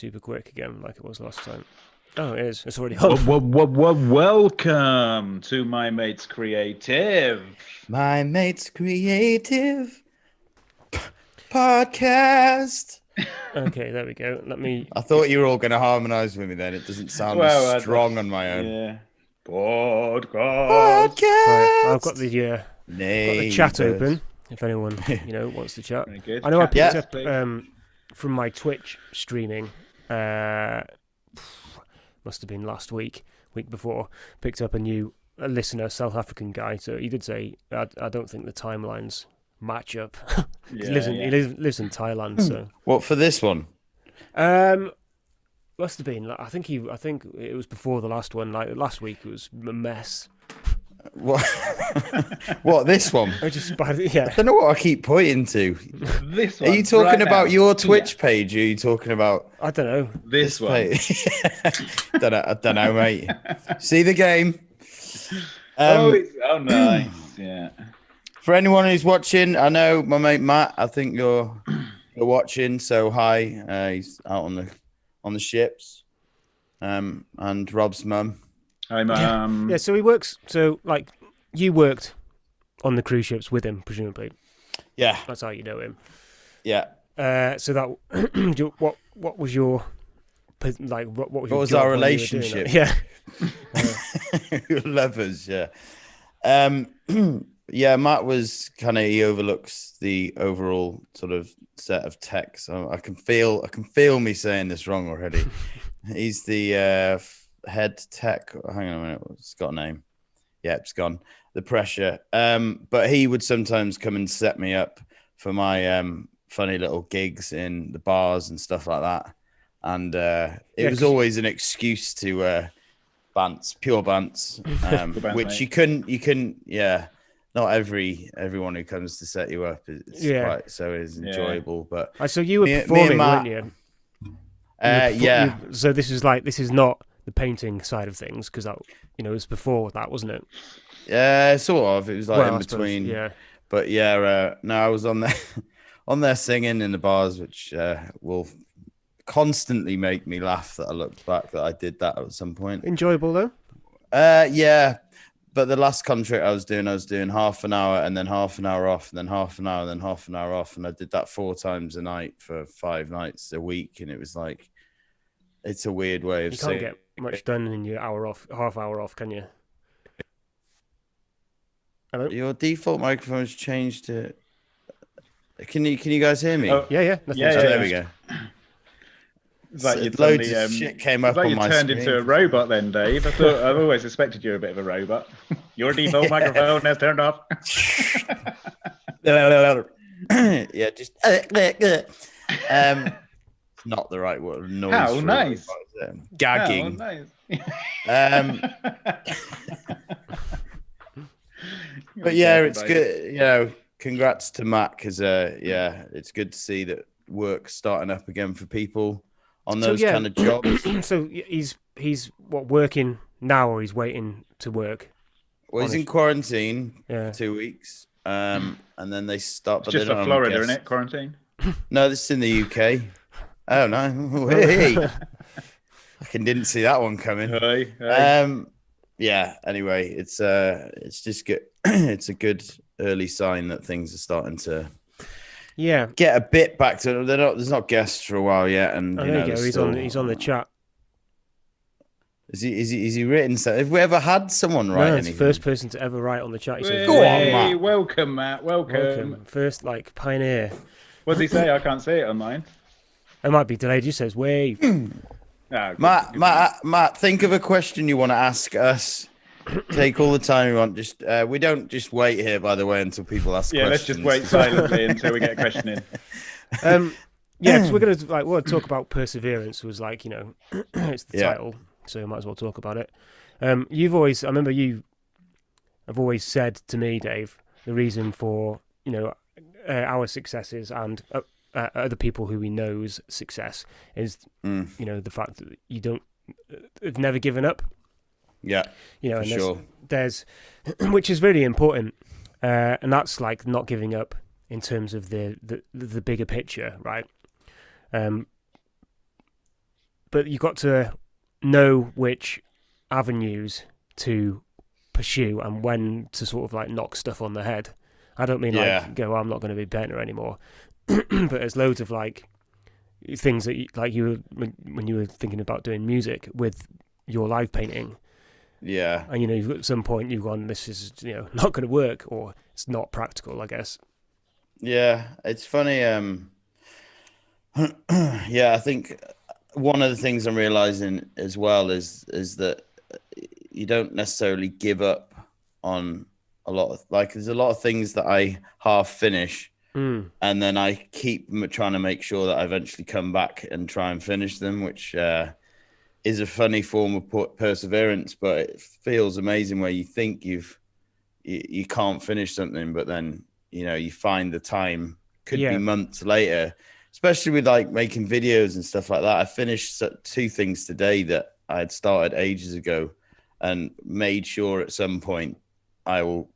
super quick again, like it was last time. Oh, it is. It's already on. Welcome to My Mates Creative. My Mates Creative podcast. Okay, there we go. Let me. I thought you were all going to harmonise with me then. It doesn't sound as strong on my own. Yeah. Podcast. Right, I've got the chat Neighbours. open. If anyone wants to chat, Very good. I know I picked Chat, up please. from my Twitch streaming. Must have been last week before. Picked up a listener, South African guy. So he did say, I don't think the timelines match up. He lives in Thailand. So What for this one? must have been. I think it was before the last one. Like last week, it was a mess. What? What, this one? I I don't know what I keep pointing to. This one. Are you talking right about now. your Twitch page? Or are you talking about I don't know. This one. page? I don't know, mate. See the game. Oh, nice. Yeah. For anyone who's watching, I know my mate Matt. I think you're watching. So hi. He's out on the ships. And Rob's mum. I'm Yeah, so he works. So like, you worked on the cruise ships with him, presumably. Yeah, That's how you know him. yeah. So that what was your like? What was, your was job our when you were doing relationship? that? Yeah. Lovers, yeah. Yeah, Matt was he overlooks the overall sort of set of tech. So I can feel me saying this wrong already. He's the head tech. Hang on a minute, it's got a name. Yeah, it's gone. The pressure. But he would sometimes come and set me up for my funny little gigs in the bars and stuff like that. And it was always an excuse to pure bants, which mate. you couldn't, yeah. Not everyone who comes to set you up is quite so is enjoyable. But So you were me performing, and Matt, weren't you? yeah. So this is not the painting side of things because that it was before that, wasn't it? Yeah, sort of. It was like in I suppose, between. yeah. But yeah, no, I was on there on there singing in the bars, which will constantly make me laugh that I looked back that I did that at some point. Enjoyable though. Yeah. But the last contract I was doing half an hour and then half an hour off and then half an hour and then half an hour off. And I did that 4 times a night for 5 nights a week. And it was like, it's a weird way of saying. You can't get much done in your half hour off, can you? Hello? Your default microphone's changed to. Can you guys hear me? Oh, Yeah. There we go. It's like you'd Loads suddenly, of shit came up it's like on you my turned screen. into a robot then, Dave. I've always suspected you're a bit of a robot. Your default microphone has turned off. Yeah, just not the right word. Noise. How for nice. Gagging. Oh, nice. But yeah, it's good. Congrats to Matt because it's good to see that work's starting up again for people on those kind of jobs. So he's working now, or he's waiting to work? Well, he's in quarantine Yeah. 2 weeks, and then they start. It's just for Florida, isn't it? Quarantine. No, this is in the UK. Oh no! Hey. I didn't see that one coming. Hey. Yeah. Anyway, it's just good. It's a good early sign that things are starting to get a bit back to. There's not guests for a while yet, and there you go. He's on the chat. Is he written? So have we ever had someone write No, anything? it's the first person to ever write on the chat. He says, Go on, Matt. Welcome, Matt. Welcome. First, pioneer. What does he say? I can't see it on mine. It might be delayed. He says, wave. Oh, Matt, think of a question you want to ask us. Take all the time you want. Just we don't just wait here, by the way, until people ask questions. Let's just wait silently until we get a question in. Because we're gonna talk about perseverance. Was it's the title, so we might as well talk about it. I remember you have always said to me, Dave, the reason for our successes and other people who we know's success is the fact that you've never given up. Yeah, and sure. There's which is really important, and that's like not giving up in terms of the bigger picture, right? but you've got to know which avenues to pursue and when to sort of like knock stuff on the head. I don't mean like go, I'm not going to be better anymore, but there's loads of like things that you were when you were thinking about doing music with your live painting. Yeah. And at some point you've gone, this is not going to work, or it's not practical, I guess. Yeah, it's funny. Yeah, I think one of the things I'm realizing as well is that you don't necessarily give up on a lot of, like, there's a lot of things that I half finish, and then I keep trying to make sure that I eventually come back and try and finish them, which is a funny form of perseverance, but it feels amazing where you think you can't finish something, but then you find the time, could be months later, especially with like making videos and stuff like that. I finished 2 things today that I had started ages ago and made sure at some point I will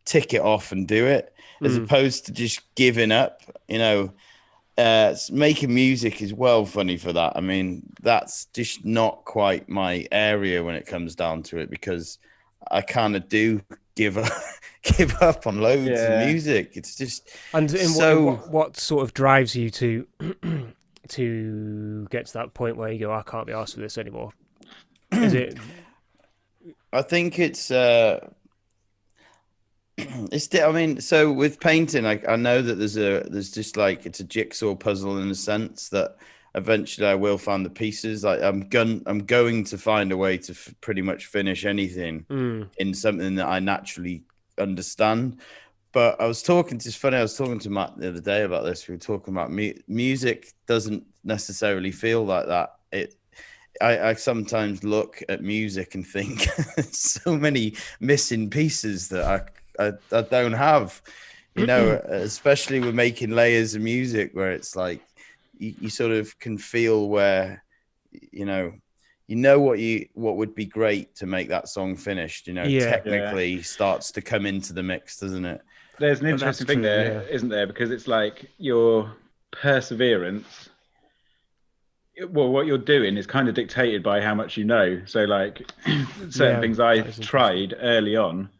tick it off and do it, as opposed to just giving up. Making music is well funny for that. I mean, that's just not quite my area when it comes down to it, because I kind of do give up on loads of music. It's just what sort of drives you to to get to that point where you go, I can't be asked for this anymore? Is it? I think it's I mean, so with painting, I know that there's just like, it's a jigsaw puzzle in a sense that eventually I will find the pieces. Like I'm going to find a way to pretty much finish anything in something that I naturally understand. But I was talking to Matt the other day about this. We were talking about music doesn't necessarily feel like that. I sometimes look at music and think so many missing pieces that I don't have, especially with making layers of music where it's like you sort of can feel where what would be great to make that song finished, technically starts to come into the mix, doesn't it? There's an interesting thing there, isn't there? Because it's like your perseverance, well, what you're doing is kind of dictated by how much you know. So like certain things I tried early on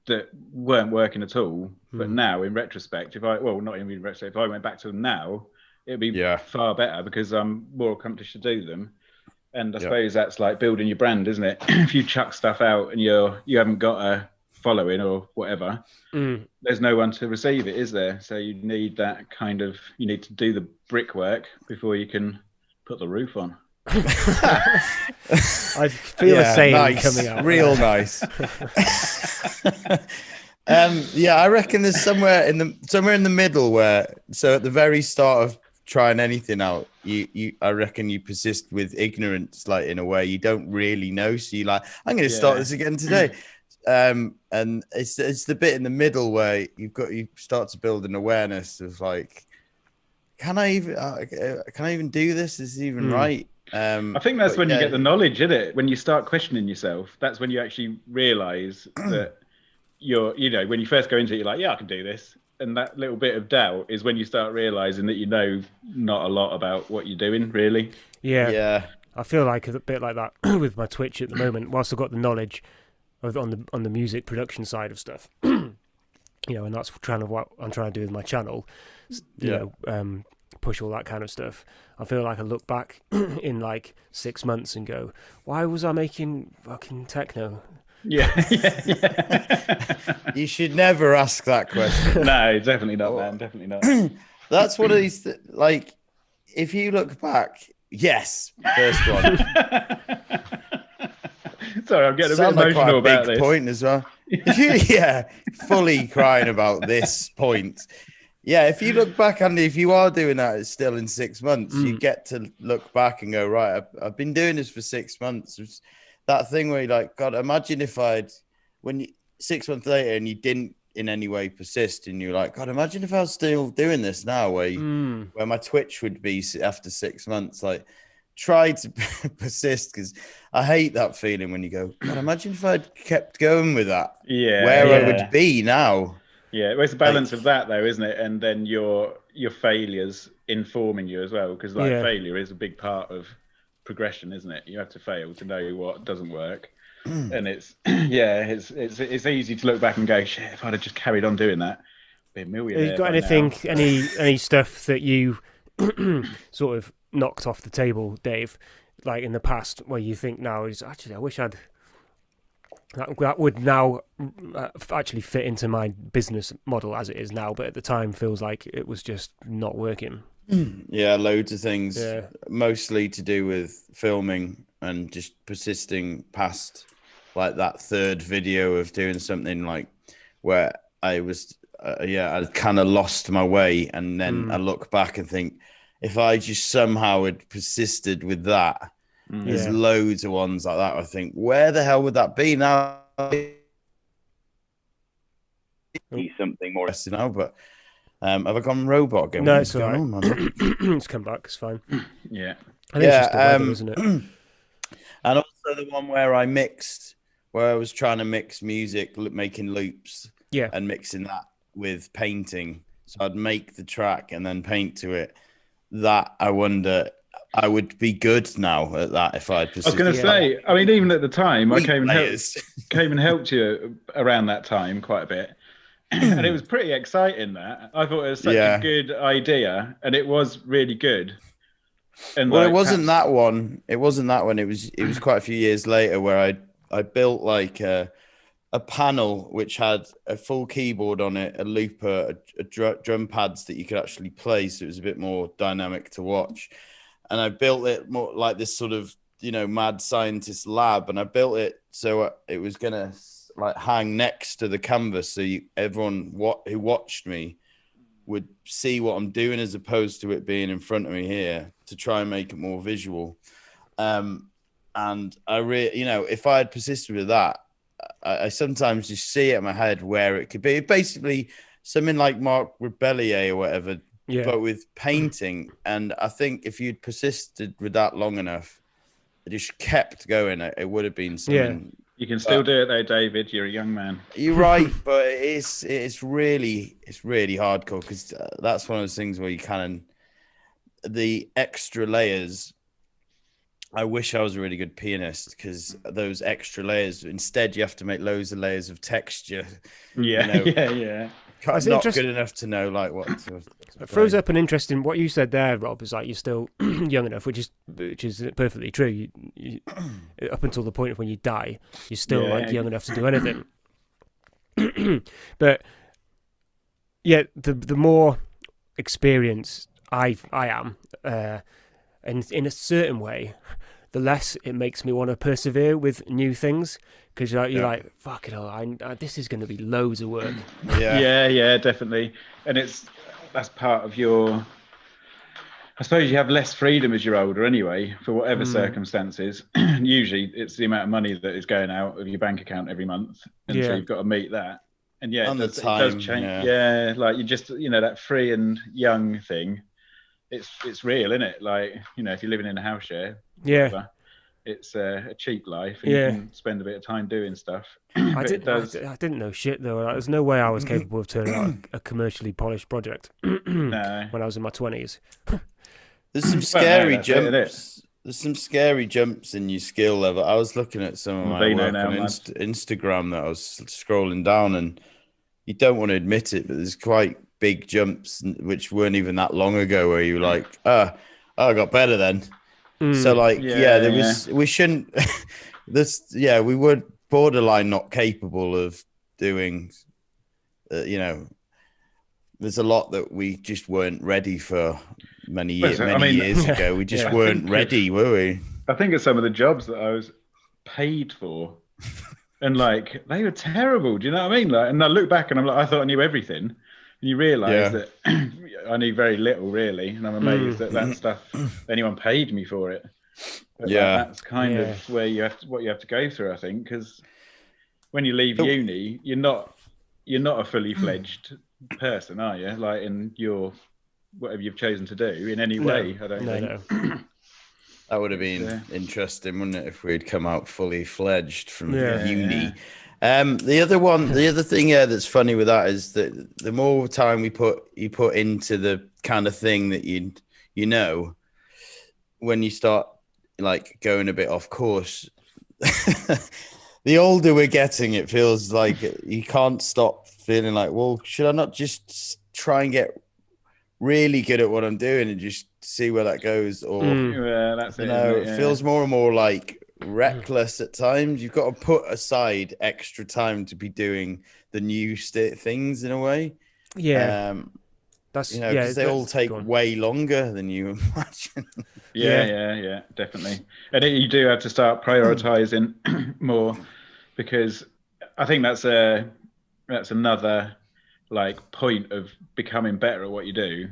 that weren't working at all, but now in retrospect, if I went back to them now, it'd be far better because I'm more accomplished to do them. And I suppose that's like building your brand, isn't it? If you chuck stuff out and you haven't got a following or whatever, there's no one to receive it, is there? So you need that you need to do the brickwork before you can put the roof on. I feel a saying coming out. Real nice. I reckon there's somewhere in the middle where, so at the very start of trying anything out, I reckon you persist with ignorance, like in a way you don't really know. So you like, I'm going to start this again today. And it's the bit in the middle where you start to build an awareness of like, can I even do this? Is this even right? I think that's when you get the knowledge, isn't it? When you start questioning yourself, that's when you actually realize that when you first go into it, you're like, yeah, I can do this. And that little bit of doubt is when you start realizing that not a lot about what you're doing, really. Yeah. I feel like a bit like that with my Twitch at the moment. Whilst I've got the knowledge on the music production side of stuff, and that's what I'm trying to do with my channel. Push all that kind of stuff. I feel like I look back in like 6 months and go, why was I making fucking techno? Yeah. You should never ask that question. No, definitely not, man. Definitely not. That's what it is. Like, if you look back, yes, first one. Sorry, I'm getting a bit emotional about this. Point as well. Yeah, fully crying about this point. Yeah, if you look back, Andy, if you are doing that, it's still in 6 months. You get to look back and go, right, I've been doing this for 6 months. It's that thing where you're like, God, imagine if 6 months later and you didn't in any way persist, and you're like, God, imagine if I was still doing this now, where my Twitch would be after 6 months. Like, try to persist, because I hate that feeling when you go, God, imagine if I'd kept going with that. Yeah, where I would be now. Yeah, well, it's a balance of that, though, isn't it? And then your failures informing you as well, because failure is a big part of progression, isn't it? You have to fail to know what doesn't work. And it's it's easy to look back and go, shit, if I'd have just carried on doing that, I'd be a millionaire. Have you got anything, any stuff that you sort of knocked off the table, Dave, like in the past, where you think now is actually, I wish I'd that would now actually fit into my business model as it is now, but at the time feels like it was just not working. Yeah, loads of things, mostly to do with filming and just persisting past like that third video of doing something like where I was, I kind of lost my way. And then I look back and think, if I just somehow had persisted with that, there's loads of ones like that. I think, where the hell would that be now? Something more now, but have I gone robot again? No, it's all right. It's come back. It's fine. Yeah. I think it's just the weather, isn't it? And also the one where I was trying to mix music, making loops, and mixing that with painting. So I'd make the track and then paint to it. That I wonder, I would be good now at that if I'd persisted. I was going to say, I mean, even at the time, I came and helped you around that time quite a bit. And it was pretty exciting that. I thought it was such a good idea, and it was really good. And well, it wasn't that one. It wasn't that one. It was quite a few years later where I built like a panel which had a full keyboard on it, a looper, drum pads that you could actually play, so it was a bit more dynamic to watch. And I built it more like this sort of, mad scientist lab, and I built it so it was gonna like hang next to the canvas, so everyone who watched me would see what I'm doing as opposed to it being in front of me here, to try and make it more visual. And I if I had persisted with that, I sometimes just see it in my head where it could be. Basically, something like Marc Rebellier or whatever, but with painting. And I think if you'd persisted with that long enough, it just kept going, it would have been something. Yeah. You can still do it though, David. You're a young man. You're right, but it's really hardcore, because that's one of those things where you the extra layers. I wish I was a really good pianist, because those extra layers, instead you have to make loads of layers of texture. Yeah. Not good enough to know like what to it throws up an interesting, what you said there, Rob, is like you're still young enough, which is perfectly true. You, up until the point of when you die, you're still young enough to do anything. But the more experienced I am, and in a certain way, the less it makes me want to persevere with new things, because you're like, fuck it all, this is going to be loads of work. Yeah, definitely. And that's part of your, I suppose you have less freedom as you're older anyway, for whatever circumstances. Usually it's the amount of money that is going out of your bank account every month, and so you've got to meet that. And it does change. Yeah, like you just, that free and young thing, it's real, isn't it? Like, if you're living in a house share, it's a cheap life, and you can spend a bit of time doing stuff. I didn't know shit though. There's no way I was capable of turning out a commercially polished project when I was in my 20s. There's some scary jumps. There's some scary jumps in your skill level. I was looking at some of my work on Instagram that I was scrolling down, and you don't want to admit it, but there's quite big jumps which weren't even that long ago, where you were like, I got better then. So like, we shouldn't. We were borderline not capable of doing. There's a lot that we just weren't ready for many years ago. We just weren't ready, were we? I think of some of the jobs that I was paid for, and like they were terrible. Do you know what I mean? Like, and I look back and I'm like, I thought I knew everything, and you realise that I knew very little really, and I'm amazed that stuff anyone paid me for it. But that's kind of where what you have to go through, I think, because when you leave uni, you're not a fully fledged person, are you? Like in your whatever you've chosen to do in any way. I don't think. No. That would have been interesting, wouldn't it, if we'd come out fully fledged from uni? The other thing that's funny with that is that the more time you put into the kind of thing that when you start like going a bit off course. The older we're getting, it feels like you can't stop feeling like, well, should I not just try and get really good at what I'm doing and just see where that goes? Or that's it. It feels more and more like reckless at times. You've got to put aside extra time to be doing the new things in a way. Yeah. That's because they all take way longer than you imagine. Yeah, definitely. And you do have to start prioritizing more, because I think that's another like point of becoming better at what you do,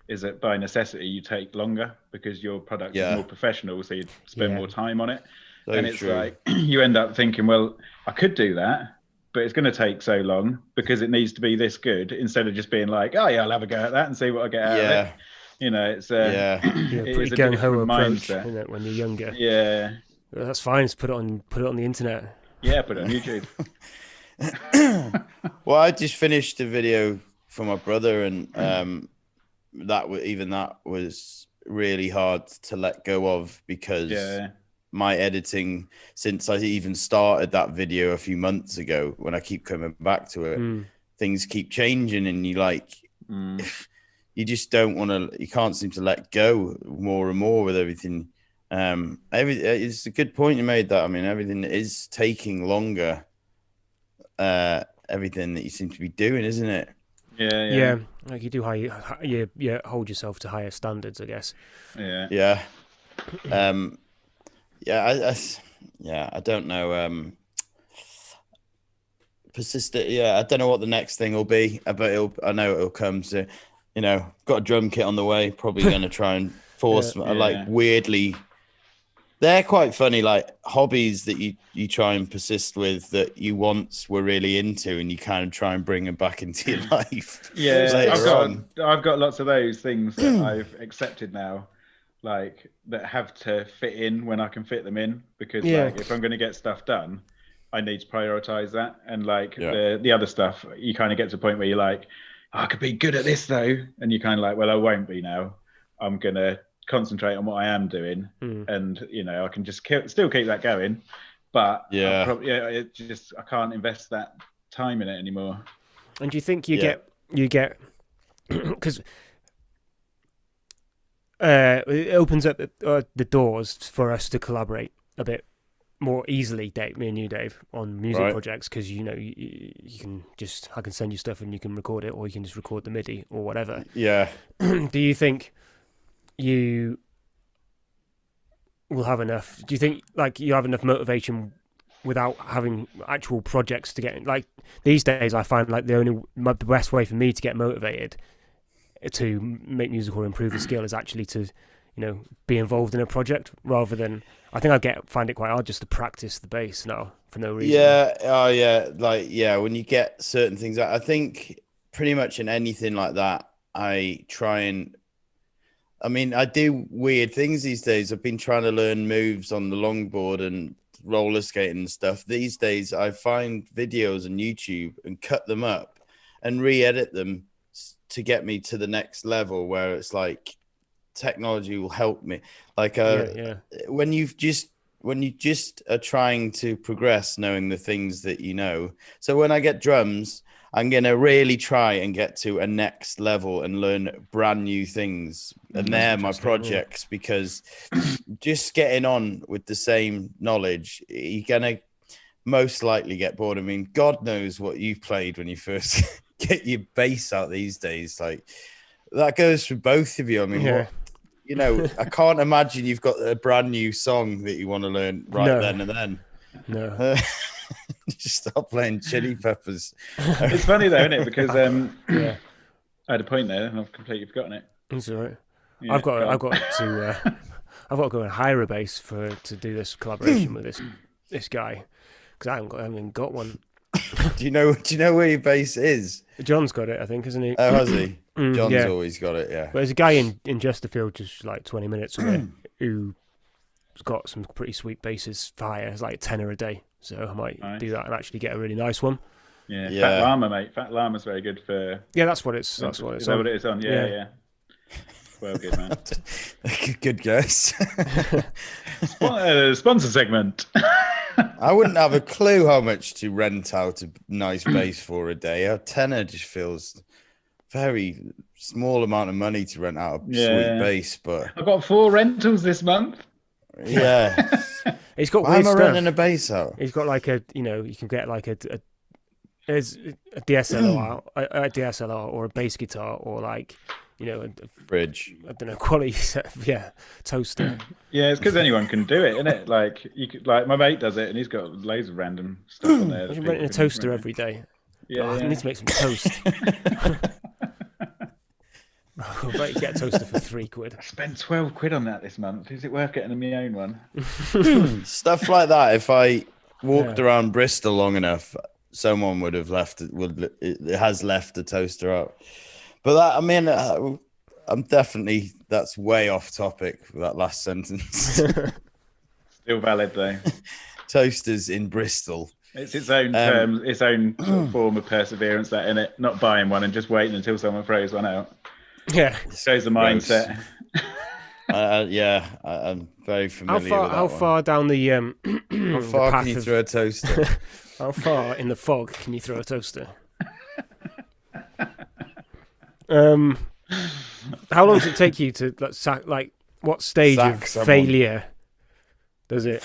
is that by necessity you take longer because your product is more professional, so you spend more time on it. So and it's true. Like you end up thinking, well, I could do that, but it's going to take so long because it needs to be this good, instead of just being like, oh yeah, I'll have a go at that and see what I get out of it. It's pretty gung-ho approach, isn't it, when you're younger? Yeah, that's fine. Just put it on the internet. Yeah, put it on YouTube. Well, I just finished a video for my brother, and that was really hard to let go of, because my editing, since I even started that video a few months ago, when I keep coming back to it, things keep changing, and you just don't want to. You can't seem to let go more and more with everything. It's a good point you made that. I mean, everything is taking longer. Everything that you seem to be doing, isn't it? Yeah. Like you do hold yourself to higher standards, I guess. Yeah. I don't know. Persistent. Yeah, I don't know what the next thing will be, but I know it'll come. So, got a drum kit on the way. Probably going to try and force. Like weirdly, they're quite funny. Like hobbies that you try and persist with that you once were really into, and you kind of try and bring them back into your life. Yeah, I've got lots of those things that I've accepted now, like that have to fit in when I can fit them in, because like if I'm going to get stuff done, I need to prioritize that. And like the other stuff, you kind of get to a point where you're like, I could be good at this though, and you're kind of like, well, I won't be now. I'm gonna concentrate on what I am doing, and I can just still keep that going, but I can't invest that time in it anymore. And do you think you get because it opens up the doors for us to collaborate a bit more easily, Dave, me and you, Dave, on music projects, because you can just, I can send you stuff and you can record it, or you can just record the MIDI or whatever. Yeah. Do you think you will have enough? Do you think like you have enough motivation without having actual projects to get? Like these days, I find like the best way for me to get motivated to make music or improve the skill is actually to be involved in a project, rather than, I think find it quite hard just to practice the bass now for no reason. When you get certain things, I think pretty much in anything like that, I do weird things these days. I've been trying to learn moves on the longboard and roller skating and stuff. These days I find videos on YouTube and cut them up and re-edit them to get me to the next level, where it's like technology will help me. Like when you just are trying to progress, knowing the things that you know. So when I get drums, I'm going to really try and get to a next level and learn brand new things. And they're my projects, because just getting on with the same knowledge, you're going to most likely get bored. I mean, God knows what you played when you first get your bass out these days. Like that goes for both of you. I mean, I can't imagine you've got a brand new song that you want to learn then and then. No. Just stop playing Chili Peppers. It's funny though, isn't it? Because I had a point there and I've completely forgotten it. It's all right. Yeah, I've got to go and hire a bass to do this collaboration with this guy, because I haven't got one. Do you know where your bass is? John's got it, I think, isn't he? Oh, has he? John's always got it, yeah. But there's a guy in Chesterfield, just like 20 minutes away, who's got some pretty sweet basses for hire. It's like $10 a day, so I might do that and actually get a really nice one. Yeah. Fat Llama, mate. Fat Llama's very good for. Yeah, that's what it's. That's what it's. Is that what it is on? Yeah. Well, good man. Good guess. Sponsor segment. I wouldn't have a clue how much to rent out a nice bass for a day. A tenner just feels very small amount of money to rent out a sweet bass. But I've got 4 rentals this month. Yeah. He's got Why weird am I stuff. renting a bass out? He's got like a, you can get like there's a DSLR or a bass guitar or like, a Bridge. I don't know, quality set, toaster. Yeah, it's because anyone can do it, isn't it? Like you could, like my mate does it, and he's got loads of random stuff on there. You're renting a toaster every day. Yeah, I need to make some toast. I bet you get a toaster for £3. I spent 12 quid on that this month. Is it worth getting my own one? Stuff like that. If I walked around Bristol long enough, someone would have left. It has left the toaster out. But that, I mean, I'm definitely, that's way off topic. That last sentence. Still valid though. Toasters in Bristol. It's its own term, its own sort of form of perseverance. That in it, not buying one and just waiting until someone throws one out. Yeah, shows the mindset. I'm very familiar with that. How far down the how far can you throw a toaster? How far in the fog can you throw a toaster? How long does it take you to like what stage sack of someone. failure does it?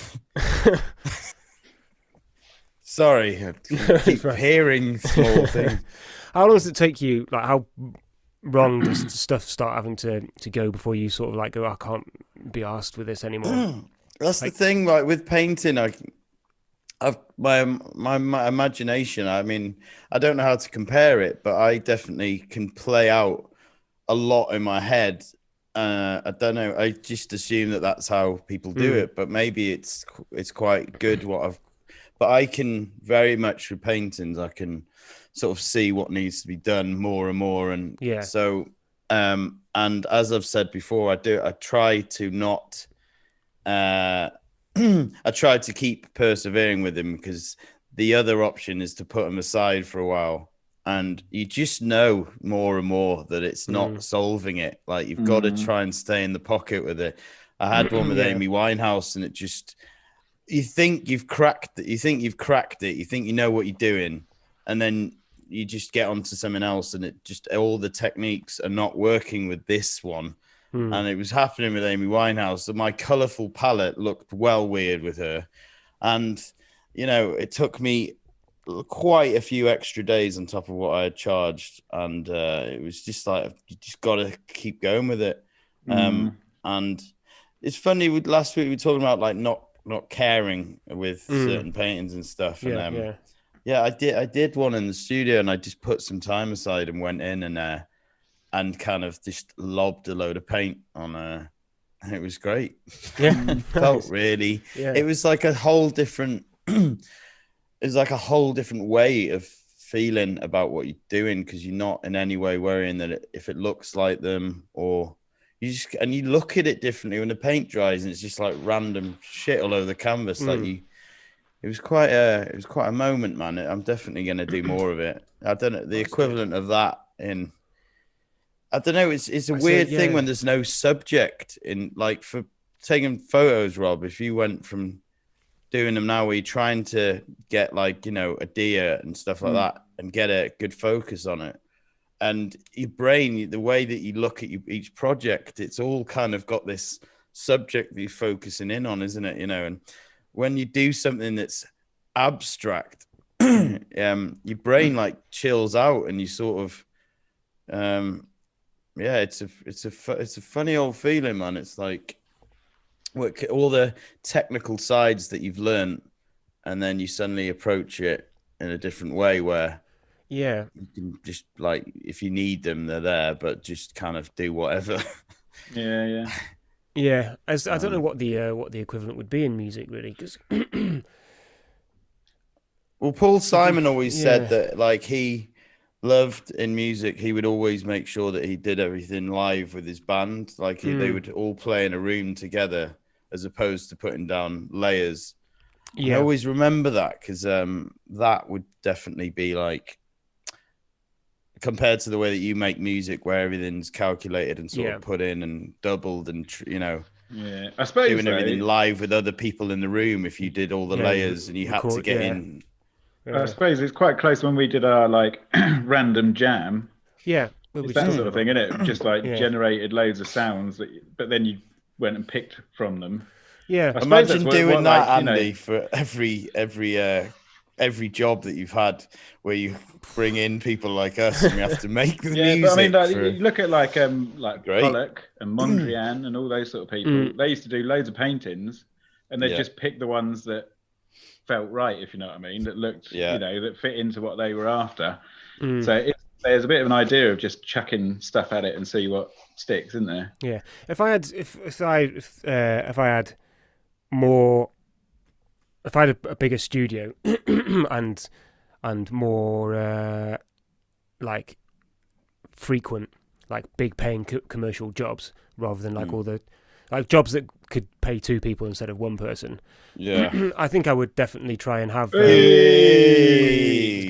Sorry, I keep hearing small things. How long does it take you? Like how wrong does stuff start having to go before you sort of like go, I can't be arsed with this anymore? That's the thing, like with painting, my imagination. I mean, I don't know how to compare it, but I definitely can play out a lot in my head. I don't know. I just assume that that's how people do it, but maybe it's quite good. But I can very much with paintings. I can sort of see what needs to be done more and more, and so. And as I've said before, I try to not. I tried to keep persevering with him because the other option is to put him aside for a while, and you just know more and more that it's not solving it. Like you've got to try and stay in the pocket with it. I had one with Amy Winehouse, and it just, you think you've cracked it. You think you know what you're doing, and then you just get onto something else, and it just, all the techniques are not working with this one. And it was happening with Amy Winehouse. So my colourful palette looked well weird with her. And, it took me quite a few extra days on top of what I had charged. And it was just like, you just got to keep going with it. And it's funny, last week we were talking about like not caring with certain paintings and stuff. And I did one in the studio, and I just put some time aside and went in and kind of just lobbed a load of paint on and it was great. Yeah. Felt really, it was like a whole different, way of feeling about what you're doing, because you're not in any way worrying that if it looks like them, or you look at it differently when the paint dries, and it's just like random shit all over the canvas. It was quite a moment, man. I'm definitely going to do more of it. I don't know the equivalent of that in. I don't know. It's a weird thing when there's no subject in, like, for taking photos, Rob. If you went from doing them now where you're trying to get like, a deer and stuff like that and get a good focus on it, and your brain, the way that you look at each project, it's all kind of got this subject that you're focusing in on, isn't it? And when you do something that's abstract, your brain like chills out, and you sort of, it's a funny old feeling, man. It's like all the technical sides that you've learned, and then you suddenly approach it in a different way where you can just, like, if you need them, they're there, but just kind of do whatever. Yeah. I don't know what the equivalent would be in music, really, because well, Paul Simon always said that, like, he loved in music, he would always make sure that he did everything live with his band. Like they would all play in a room together, as opposed to putting down layers. I always remember that, because that would definitely be like compared to the way that you make music, where everything's calculated and sort of put in and doubled, and Yeah, I suppose doing everything live with other people in the room. If you did all the layers and you had to get in, I suppose it's quite close when we did our like random jam. Yeah, it's that sort of thing, isn't it? Just like generated loads of sounds, but then you went and picked from them. Yeah, imagine doing that, Andy, for every job that you've had, where you bring in people like us and we have to make the music. But I mean, you look at like Pollock and Mondrian and all those sort of people. They used to do loads of paintings, and they just pick the ones that felt right, if you know what I mean, that looked, that fit into what they were after. So there's a bit of an idea of just chucking stuff at it and see what sticks, isn't there? Yeah. If I had a bigger studio and more like frequent, like big paying commercial jobs, rather than like all the like jobs that could pay 2 people instead of 1 person. Yeah. I think I would definitely try and have.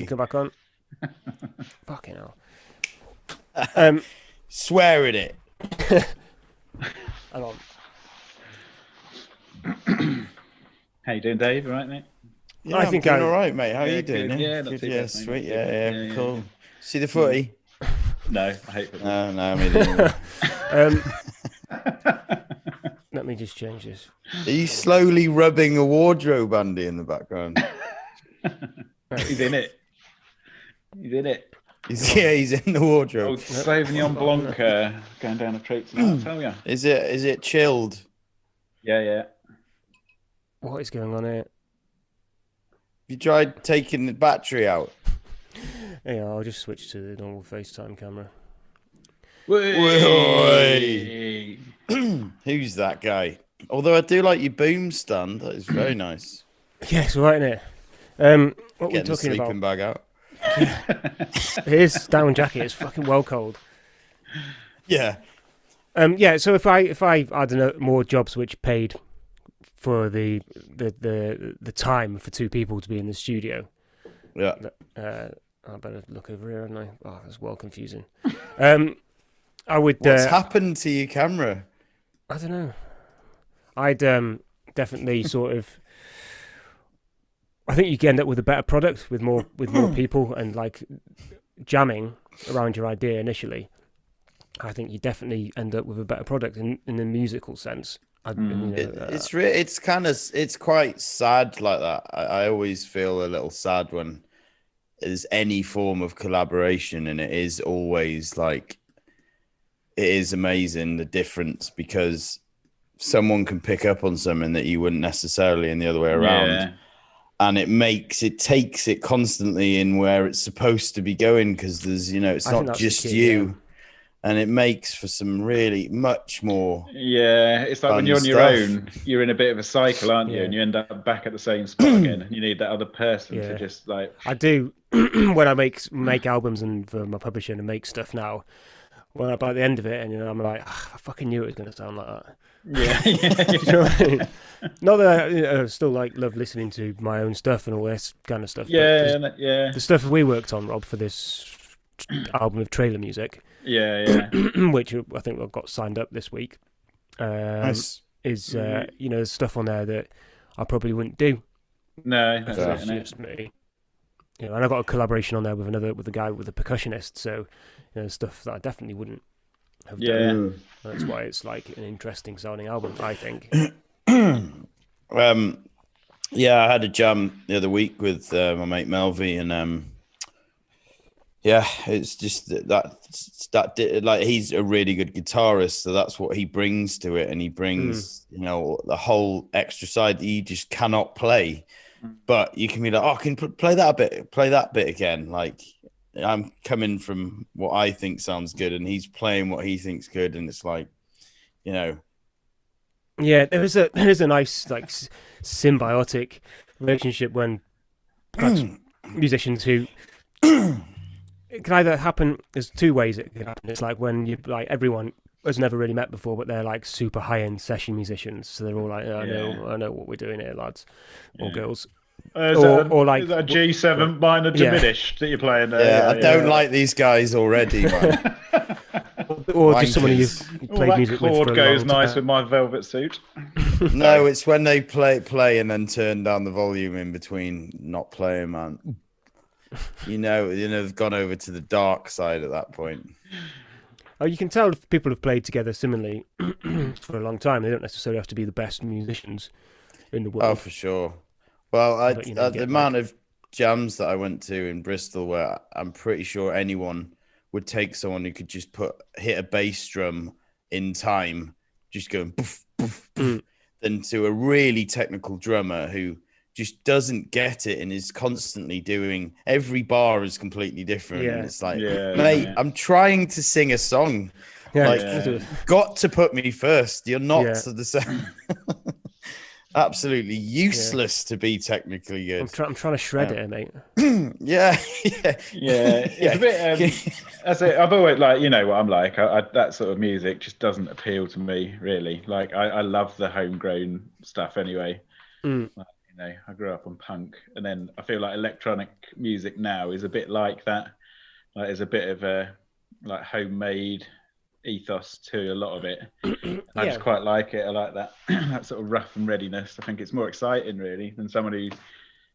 Come back on. Fucking hell. Swear at it. Hang on. How you doing, Dave? All right, mate? Yeah, I think I'm all right, mate. How are you doing? Good. Yeah, not too bad, sweet. Yeah, cool. See the footy? No, I hate football. No, me neither. Let me just change this. Are you slowly rubbing a wardrobe, Andy, in the background? He's in it. He's in the wardrobe. Old Sauvignon Blanc going down the traits. I'll tell you. Is it chilled? Yeah. What is going on here? You tried taking the battery out? Yeah, I'll just switch to the normal FaceTime camera. Who's that guy? Although I do like your boom stand. That is very nice. Yes, right in it. What we're talking the sleeping about? Bag out. His down jacket is fucking well cold. Yeah. So if I had more jobs which paid for the time for 2 people to be in the studio. Yeah. I better look over here, hadn't I? Oh, that's well confusing. I would. What's happened to your camera? I don't know. I'd definitely sort of. I think you can end up with a better product with more people and like jamming around your idea initially. I think you definitely end up with a better product in the musical sense. It's quite sad like that. I always feel a little sad when there's any form of collaboration, and it is always like, it is amazing the difference, because someone can pick up on something that you wouldn't necessarily in the other way around. Yeah. And it takes it constantly in where it's supposed to be going, because there's, it's not just you. Yeah. And it makes for some really much more. Yeah, it's like when you're on your own, you're in a bit of a cycle, aren't you? And you end up back at the same spot again. And you need that other person to just like. I do when I make albums and for my publishing and make stuff now. When by the end of it, and I'm like, I fucking knew it was going to sound like that. Yeah. You know what I mean? Not that I still love listening to my own stuff and all this kind of stuff. Yeah. The stuff we worked on, Rob, for this album of trailer music. Yeah. Which I think I've got signed up this week. Nice. Is there's stuff on there that I probably wouldn't do. No, that's just me. And I got a collaboration on there with a guy with a percussionist. So stuff that I definitely wouldn't have done. That's why it's like an interesting sounding album, I think. I had a jam the other week with my mate Melvi, and it's just that like, he's a really good guitarist, so that's what he brings to it, and he brings the whole extra side that you just cannot play. But you can be like, oh, can you play that bit again? Like, I'm coming from what I think sounds good, and he's playing what he thinks good, and it's like, Yeah, there is a nice like symbiotic relationship when musicians who it can either happen. There's 2 ways it can happen. It's like when you like everyone has never really met before, but they're like super high end session musicians, so they're all like, I know what we're doing here, lads or girls. Is that a G7 minor diminished that you're playing there? Yeah, I don't like these guys already, man. or just someone you've played music with. That chord goes nice with my velvet suit. No, it's when they play and then turn down the volume in between not playing, man. You know, they've gone over to the dark side at that point. Oh, you can tell if people have played together similarly for a long time. They don't necessarily have to be the best musicians in the world. Oh, for sure. Well, the amount of jams that I went to in Bristol, where I'm pretty sure anyone would take someone who could just hit a bass drum in time, just going poof, poof, poof, than to a really technical drummer who just doesn't get it and is constantly doing every bar is completely different. And it's like, mate, I'm trying to sing a song. Got to put me first. You're not the same. Absolutely useless to be technically good. I'm trying to shred it, mate. yeah. It's a bit. I've always you know what I'm like. That sort of music just doesn't appeal to me really. Like I love the homegrown stuff anyway. You know, I grew up on punk, and then I feel like electronic music now is a bit like that. Like there's a bit of a homemade ethos to a lot of it. I just quite like it. I like that that sort of rough and readiness. I think it's more exciting really than someone who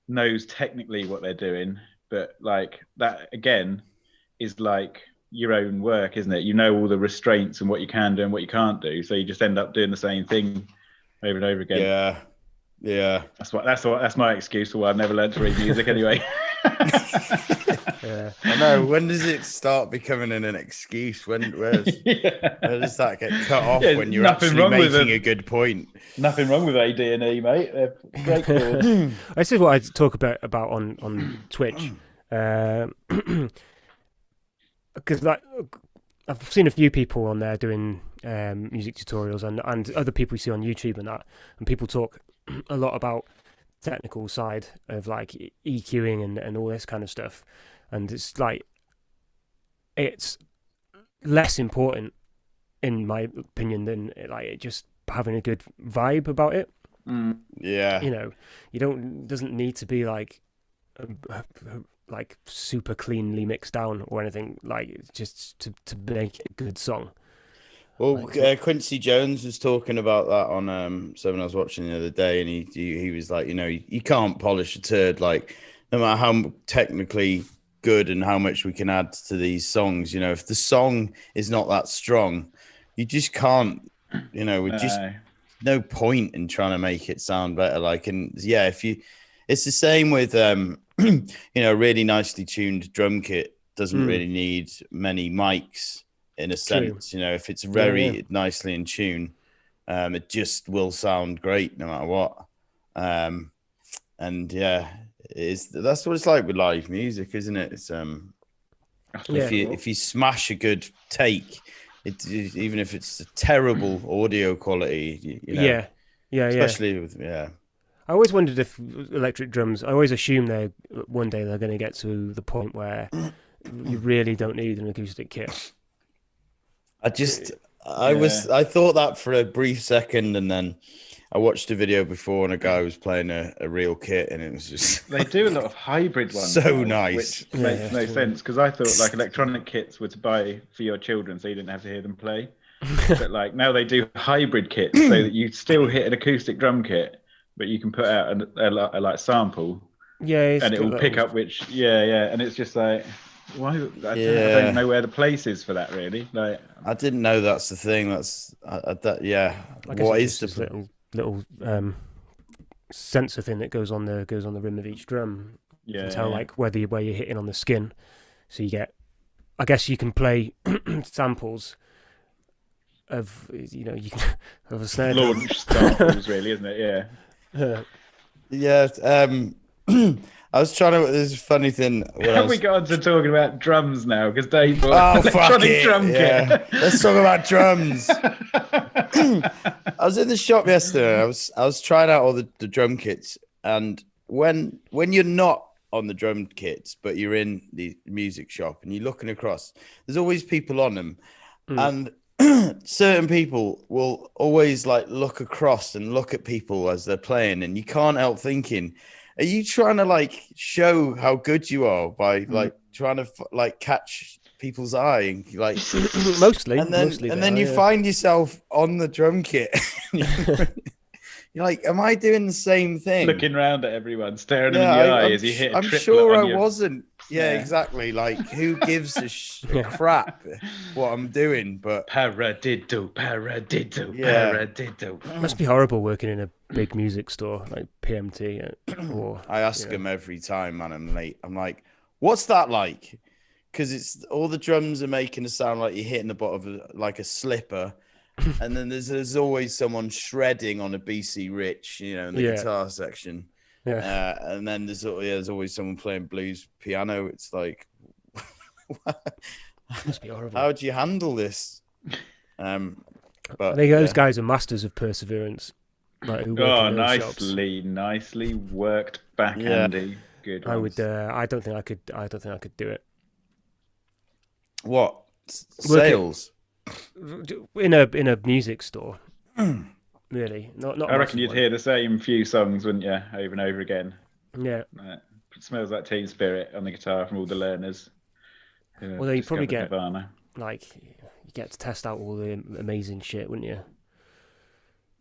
knows technically what they're doing, but like that again is like your own work, isn't it? You know all the restraints and what you can do and what you can't do, so you just end up doing the same thing over and over again. Yeah that's my excuse for why I've never learned to read music anyway. I know. When does it start becoming an excuse? Where does that get cut off when you're actually making a good point? Nothing wrong with AD&E, mate. They're great chords. This is what I talk about on Twitch, because I've seen a few people on there doing music tutorials and other people you see on YouTube and people talk a lot about technical side of like EQing and all this kind of stuff, and it's like it's less important in my opinion than like just having a good vibe about it. You know, doesn't need to be like super cleanly mixed down or anything, like it's just to make a good song. Well, Quincy Jones was talking about that on something I was watching the other day, and he was like, you know, you can't polish a turd. Like, no matter how technically good and how much we can add to these songs, you know, if the song is not that strong, you just can't. You know, no point in trying to make it sound better. Like, and it's the same with you know, really nicely tuned drum kit doesn't really need many mics. In a sense, you know, if it's very nicely in tune, it just will sound great no matter what. And that's what it's like with live music, isn't it? It's if you smash a good take, even if it's a terrible audio quality, you know, especially with I always wondered if electric drums. I always assume one day they're going to get to the point where you really don't need an acoustic kit. I thought that for a brief second, and then I watched a video before and a guy was playing a real kit, and it was just they do a lot of hybrid ones, so nice, which makes no sense, because I thought like electronic kits were to buy for your children so you didn't have to hear them play. But like now they do hybrid kits so that you still hit an acoustic drum kit, but you can put out a like sample, and it will pick up which and it's just like, why? I don't know where the place is for that, really. Like, I didn't know that's the thing. That's what is the little sensor thing that goes on the rim of each drum? You can tell like where you're hitting on the skin. So you get, I guess you can play samples of, you know, you can have a snare launch samples, really, isn't it? I was trying to. There's a funny thing. Have we got on to talking about drums now? Because Dave bought electronic drum kit. Let's talk about drums. I was in the shop yesterday. I was trying out all the drum kits, and when you're not on the drum kits, but you're in the music shop and you're looking across, there's always people on them, and certain people will always like look across and look at people as they're playing, and you can't help thinking, Are you trying to like show how good you are by like trying to like catch people's eye and like mostly, and then you find yourself on the drum kit? You're like, am I doing the same thing? Looking around at everyone, staring them in the eye as you hit a I'm triplet sure on I wasn't. Yeah, exactly. Like, who gives a crap what I'm doing? But paradiddle. It must be horrible working in a big music store like PMT. Or I ask them every time, man. I'm late. I'm like, what's that like? Because it's all the drums are making a sound like you're hitting the bottom of like a slipper. And then there's always someone shredding on a BC Rich, you know, in the guitar section. Yeah. And then there's always someone playing blues piano. It's like, must be horrible. How do you handle this? But I think those guys are masters of perseverance. Like, who work in those shops. Nicely worked back, Andy. Good. I would. I don't think I could do it. What? Sales? In a music store, really. Not. I reckon you'd hear the same few songs, wouldn't you, over and over again? Yeah. It smells like Teen Spirit on the guitar from all the learners. Well, you probably get Nirvana. like you get to test out all the amazing shit, wouldn't you?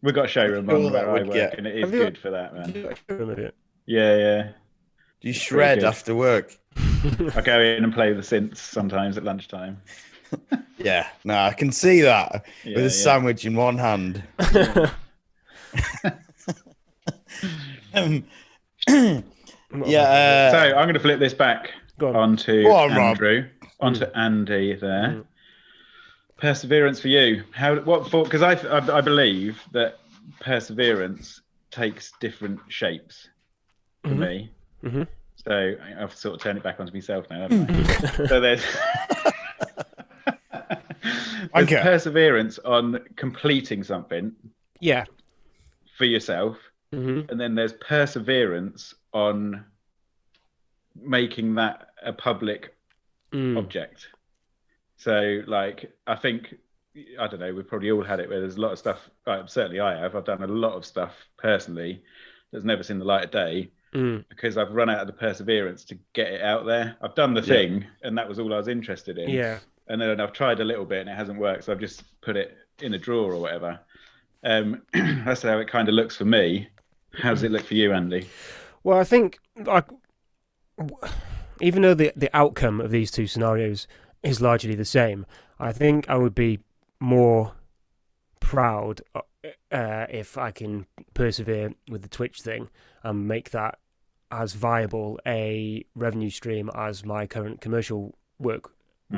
We've got a showroom on where I work, and it is good for that, man. Yeah. Do you shred after work? I go in and play the synths sometimes at lunchtime. Yeah, no, I can see that with a sandwich in one hand. So I'm going to flip this back onto Andrew, onto Andy there. Perseverance for you. Because I believe that perseverance takes different shapes for me. Mm-hmm. So I've sort of turned it back onto myself now, haven't I? So there's perseverance on completing something. Yeah. For yourself. Mm-hmm. And then there's perseverance on making that a public object. So, like, I think, I don't know, we've probably all had it where there's a lot of stuff, certainly I have. I've done a lot of stuff personally that's never seen the light of day because I've run out of the perseverance to get it out there. I've done the thing, and that was all I was interested in. Yeah. And then I've tried a little bit and it hasn't worked, so I've just put it in a drawer or whatever. That's how it kind of looks for me. How does it look for you, Andy? Well, I think even though the outcome of these two scenarios is largely the same, I think I would be more proud if I can persevere with the Twitch thing and make that as viable a revenue stream as my current commercial work,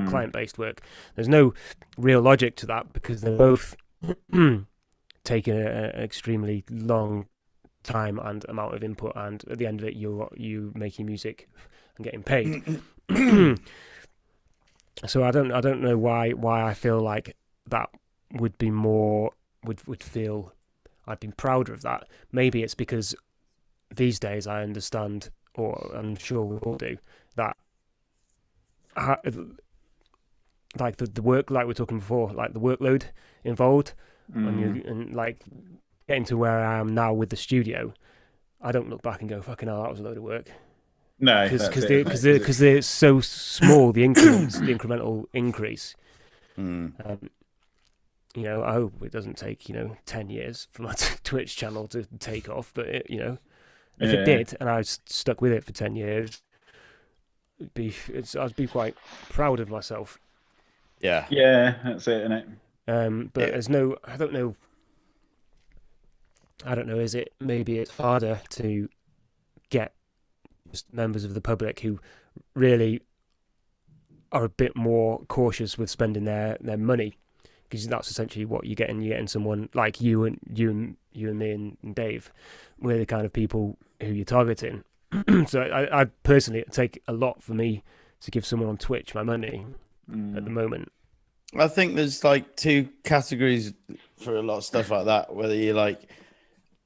client-based work. There's no real logic to that because they're both taking an extremely long time and amount of input, and at the end of it, you making music and getting paid. So I don't know why I feel like that would be more would feel I'd been prouder of that. Maybe it's because these days I understand, or I'm sure we all do, that like the work, like we were talking before, like the workload involved, and like getting to where I am now with the studio, I don't look back and go, fucking hell, that was a load of work. No, because they're so small, the incremental increase. You know, I hope it doesn't take 10 years for my Twitch channel to take off, but if it did and I stuck with it for 10 years, I'd be quite proud of myself. Yeah, that's it, isn't it? But there's no, I don't know. Is it maybe it's harder to get members of the public who really are a bit more cautious with spending their money, because that's essentially what you're getting. You're getting someone like you and me and Dave. We're the kind of people who you're targeting. So I personally, it'd take a lot for me to give someone on Twitch my money at the moment. I think there's like two categories for a lot of stuff like that, whether you're like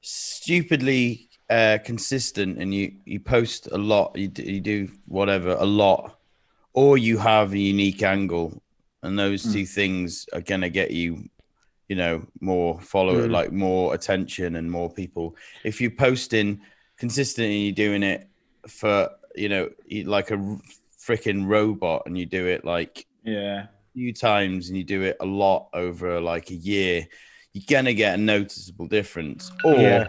stupidly consistent and you post a lot, you do whatever a lot, or you have a unique angle, and those two things are gonna get you more followers, like more attention and more people. If you're posting consistently you're doing it for, like a freaking robot, and you do it like a few times and you do it a lot over like a year, you're gonna get a noticeable difference. Or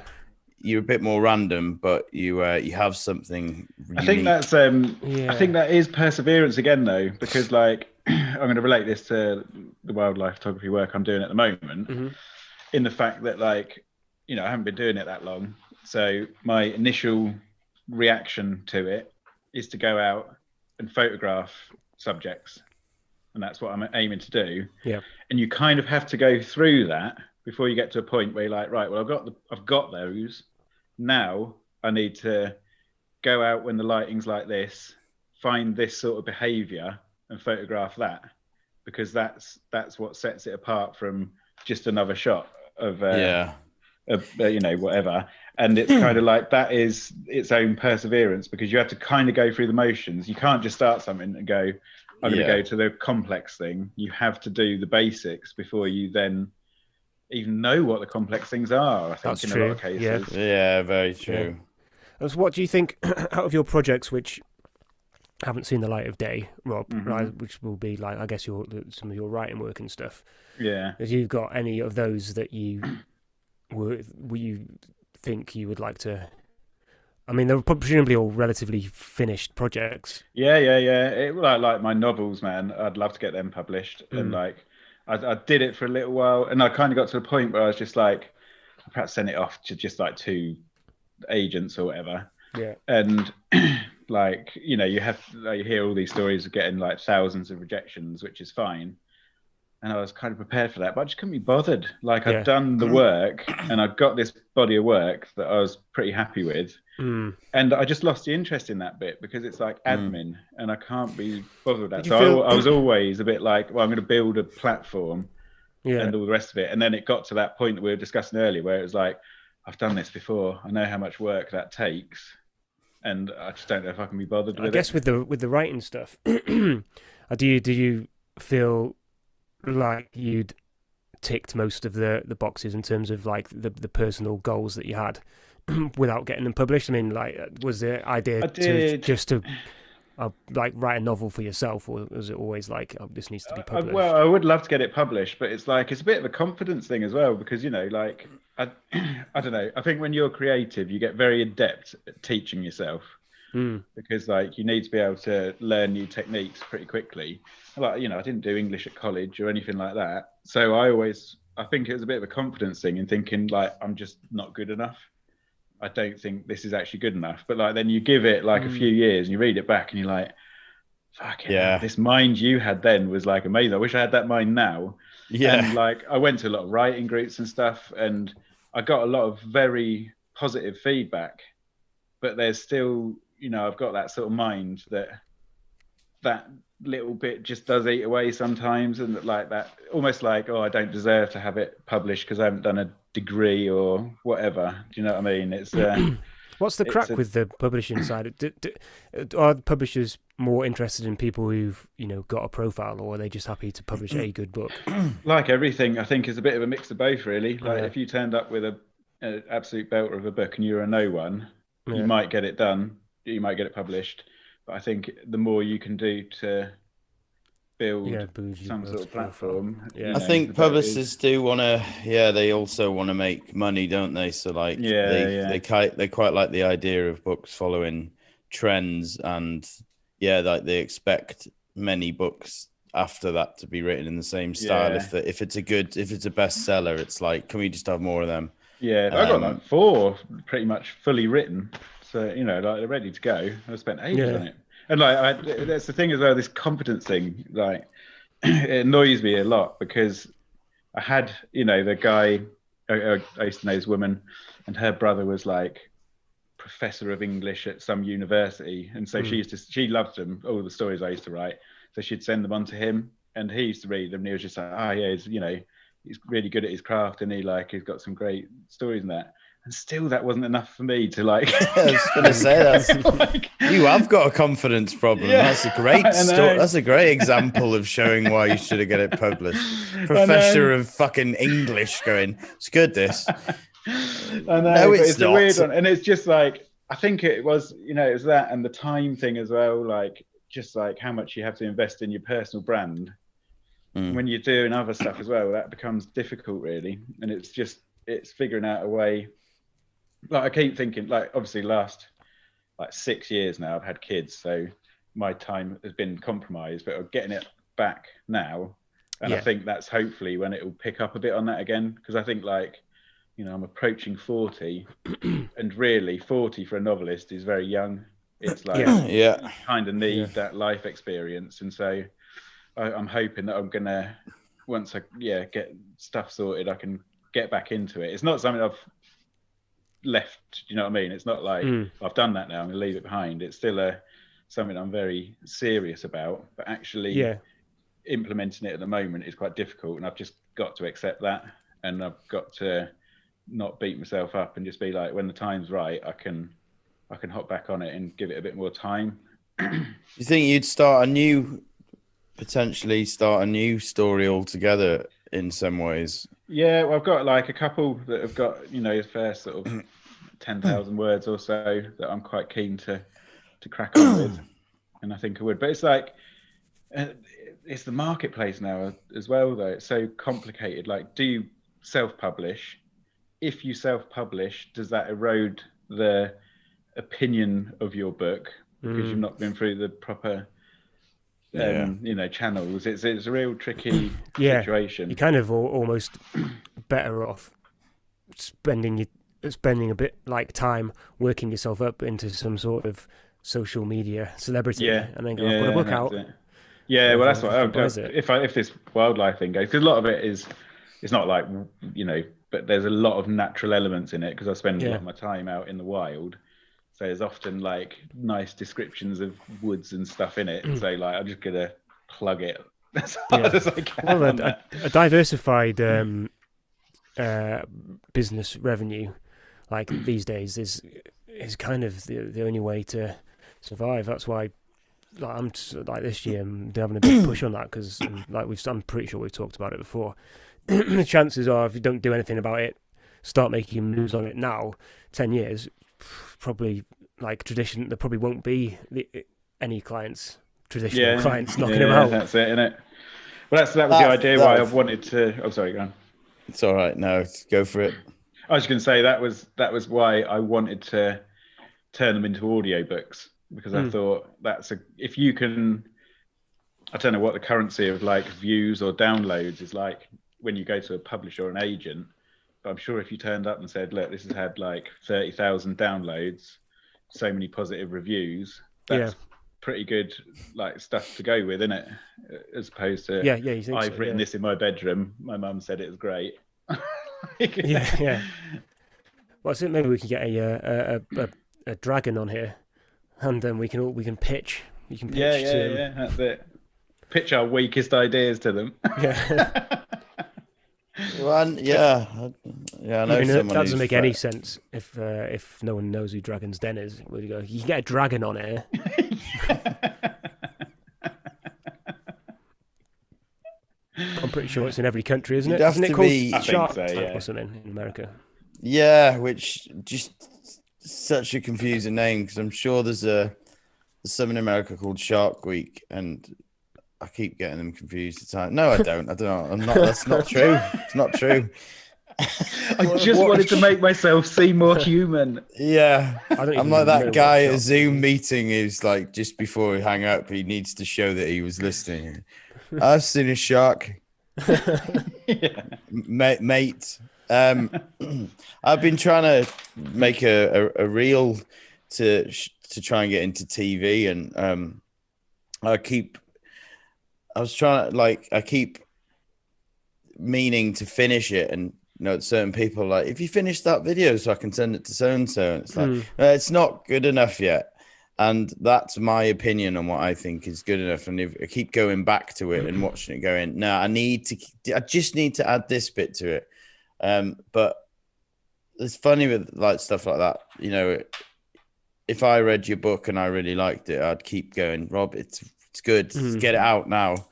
you're a bit more random, but you have something unique. I think that's I think that is perseverance again, though, because like I'm going to relate this to the wildlife photography work I'm doing at the moment, in the fact that like, I haven't been doing it that long, so my initial reaction to it is to go out and photograph subjects, and that's what I'm aiming to do. Yeah, and you kind of have to go through that before you get to a point where you're like, right, well, I've got those. Now I need to go out when the lighting's like this, find this sort of behavior and photograph that, because that's what sets it apart from just another shot of whatever. And it's kind of like, that is its own perseverance, because you have to kind of go through the motions. You can't just start something and go, I'm going to go to the complex thing. You have to do the basics before you then even know what the complex things are, I think. That's in true. A lot of cases. Yeah, very true. Yeah. So what do you think, out of your projects which haven't seen the light of day, Rob, right, which will be like, I guess, some of your writing work and stuff. Yeah. Have you got any of those that you think you would like to? I mean, they're presumably all relatively finished projects. Yeah. Like my novels, man. I'd love to get them published. And like, I did it for a little while, and I kind of got to the point where I was just like, perhaps send it off to just like 2 agents or whatever. Yeah. And like, you hear all these stories of getting like thousands of rejections, which is fine. And I was kind of prepared for that, but I just couldn't be bothered. Like, I'd done the work and I'd got this body of work that I was pretty happy with. And I just lost the interest in that bit, because it's like admin and I can't be bothered with that. So I was always a bit like, well, I'm going to build a platform and all the rest of it. And then it got to that point that we were discussing earlier, where it was like, I've done this before. I know how much work that takes. And I just don't know if I can be bothered with it. I guess with the writing stuff, do you feel like you'd ticked most of the boxes in terms of like the personal goals that you had without getting them published? I mean, like, was the idea to like write a novel for yourself, or was it always like, oh, this needs to be published? Well, I would love to get it published, but it's like, it's a bit of a confidence thing as well, because like, I don't know, I think when you're creative you get very adept at teaching yourself, because like, you need to be able to learn new techniques pretty quickly. Like, I didn't do English at college or anything like that, so I think it was a bit of a confidence thing in thinking like, I'm just not good enough. I don't think this is actually good enough. But like, then you give it like a few years and you read it back and you're like, fuck yeah, this mind you had then was like amazing. I wish I had that mind now. Yeah. And like, I went to a lot of writing groups and stuff, and I got a lot of very positive feedback, but there's still, I've got that sort of mind that little bit just does eat away sometimes, and like that, almost like, oh, I don't deserve to have it published because I haven't done a degree or whatever. Do you know what I mean? It's what's the crack with the publishing side? Are publishers more interested in people who've got a profile, or are they just happy to publish a good book? Like everything, I think, is a bit of a mix of both, really. Like, if you turned up with an absolute belter of a book and you're a no one, you might get it done, you might get it published. But I think the more you can do to build some sort of platform. I think publishers do want to, they also want to make money, don't they? So like, they quite like the idea of books following trends, and like they expect many books after that to be written in the same style. If it's a bestseller, it's like, can we just have more of them? I got like 4 pretty much fully written. So, like, they're ready to go. I spent ages on it. And like, that's the thing as well, this confidence thing, like, it annoys me a lot, because I had, the guy, I used to know this woman, and her brother was like professor of English at some university. And so she loved them, all the stories I used to write. So she'd send them on to him, and he used to read them. And he was just like, he's really good at his craft, and he's got some great stories and that. And still, that wasn't enough for me to like. I was going to say that you have got a confidence problem. Yeah, that's a great story. That's a great example of showing why you should have got it published. Professor of fucking English going, it's good. This. I know, no, it's a weird one, and it's just like, I think it was, it was that and the time thing as well, like just like how much you have to invest in your personal brand. When you're doing other stuff as well, that becomes difficult really. And it's figuring out a way. Like I keep thinking, like obviously last like 6 years now I've had kids, so my time has been compromised, but I'm getting it back now. And I think that's hopefully when it will pick up a bit on that again. Because I think like, I'm approaching 40 and really 40 for a novelist is very young. It's like, you kind of need that life experience. And so I'm hoping that I'm going to, once I get stuff sorted, I can get back into it. It's not something I've left, do you know what I mean? It's not like I've done that now, I'm going to leave it behind. It's still something I'm very serious about, but actually implementing it at the moment is quite difficult, and I've just got to accept that, and I've got to not beat myself up and just be like, when the time's right, I can hop back on it and give it a bit more time. You think you'd potentially start a new story altogether in some ways? Yeah, well, I've got like a couple that have got, first sort of 10,000 words or so that I'm quite keen to crack on with, and I think I would. But it's like, it's the marketplace now as well, though. It's so complicated. Like, do you self-publish? If you self-publish, does that erode the opinion of your book because you've not been through the proper channels? It's a real tricky situation. You're kind of almost better off spending a bit like time working yourself up into some sort of social media celebrity, and then go, I've got a book out. Well, that's what I've got. If this wildlife thing goes, because a lot of it is, it's not like, but there's a lot of natural elements in it because I spend a lot of my time out in the wild. So there's often like nice descriptions of woods and stuff in it. So like, I'm just gonna plug it as hard as I can. Well, a diversified business revenue, like these days, is kind of the only way to survive. That's why, like, I'm like this year, I'm having a big push on that because, like I'm pretty sure we've talked about it before. The chances are, if you don't do anything about it, start making moves on it now, 10 years. Probably like tradition, there probably won't be any traditional clients knocking them out. That's it, innit? Well, that was the idea why I wanted to. Oh, sorry, go on. It's all right. No, go for it. I was going to say that was why I wanted to turn them into audiobooks, because I thought if you can, I don't know what the currency of like views or downloads is like when you go to a publisher or an agent. I'm sure if you turned up and said, look, this has had like 30,000 downloads, so many positive reviews, that's pretty good like stuff to go with, isn't it? As opposed to, I've written this in my bedroom, my mum said it was great. Well, I think maybe we can get a dragon on here, and then we can pitch. You can pitch to that's it. Pitch our weakest ideas to them. Well, I know that doesn't make any sense if no one knows who Dragon's Den is. Where you go, you can get a dragon on here. I'm pretty sure it's in every country, isn't it? Isn't it called Shark Tank or something in America? Yeah, which just such a confusing name, because I'm sure there's some in America called Shark Week, and I keep getting them confused at times. No, I don't. I don't know. I'm not. That's not true. It's not true. I just wanted to make myself seem more human. Yeah, I'm like that guy at a Zoom meeting who's like, just before we hang up, he needs to show that he was listening. I've seen a shark, mate. I've been trying to make a reel to try and get into TV, and I keep meaning to finish it, and certain people are like, if you finish that video so I can send it to so and so, and it's like it's not good enough yet. And that's my opinion on what I think is good enough. And if I keep going back to it and watching it going, no, I just need to add this bit to it. But it's funny with like stuff like that, if I read your book and I really liked it, I'd keep going, Rob, it's good. Let's get it out now.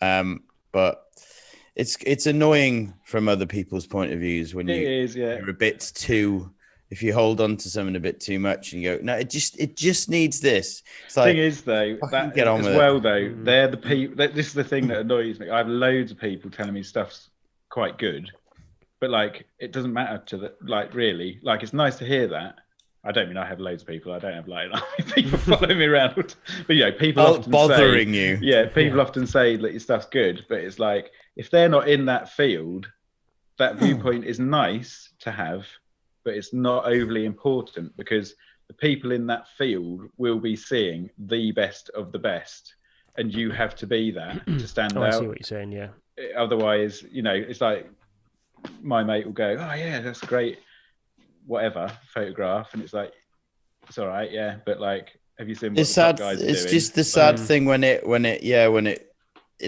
But it's annoying from other people's point of views when you're a bit too if you hold on to something a bit too much and you go, no, it just needs this. It's like, thing is though, that get on as with well it. though, they're the people. This is the thing that annoys me. I have loads of people telling me stuff's quite good, but like it doesn't matter to the like really. Like it's nice to hear that. I don't mean I have loads of people. I don't have like people following me around, but you know, people often bothering say, you. Yeah, people often say that your stuff's good, but it's like if they're not in that field, that viewpoint is nice to have, but it's not overly important because the people in that field will be seeing the best of the best, and you have to be that to stand out. I see what you're saying. Yeah. Otherwise, you know, it's like my mate will go, "Oh yeah, that's great." Whatever photograph, and it's like it's all right, yeah, but like have you seen what it's the sad top guys are it's doing? just the sad thing when it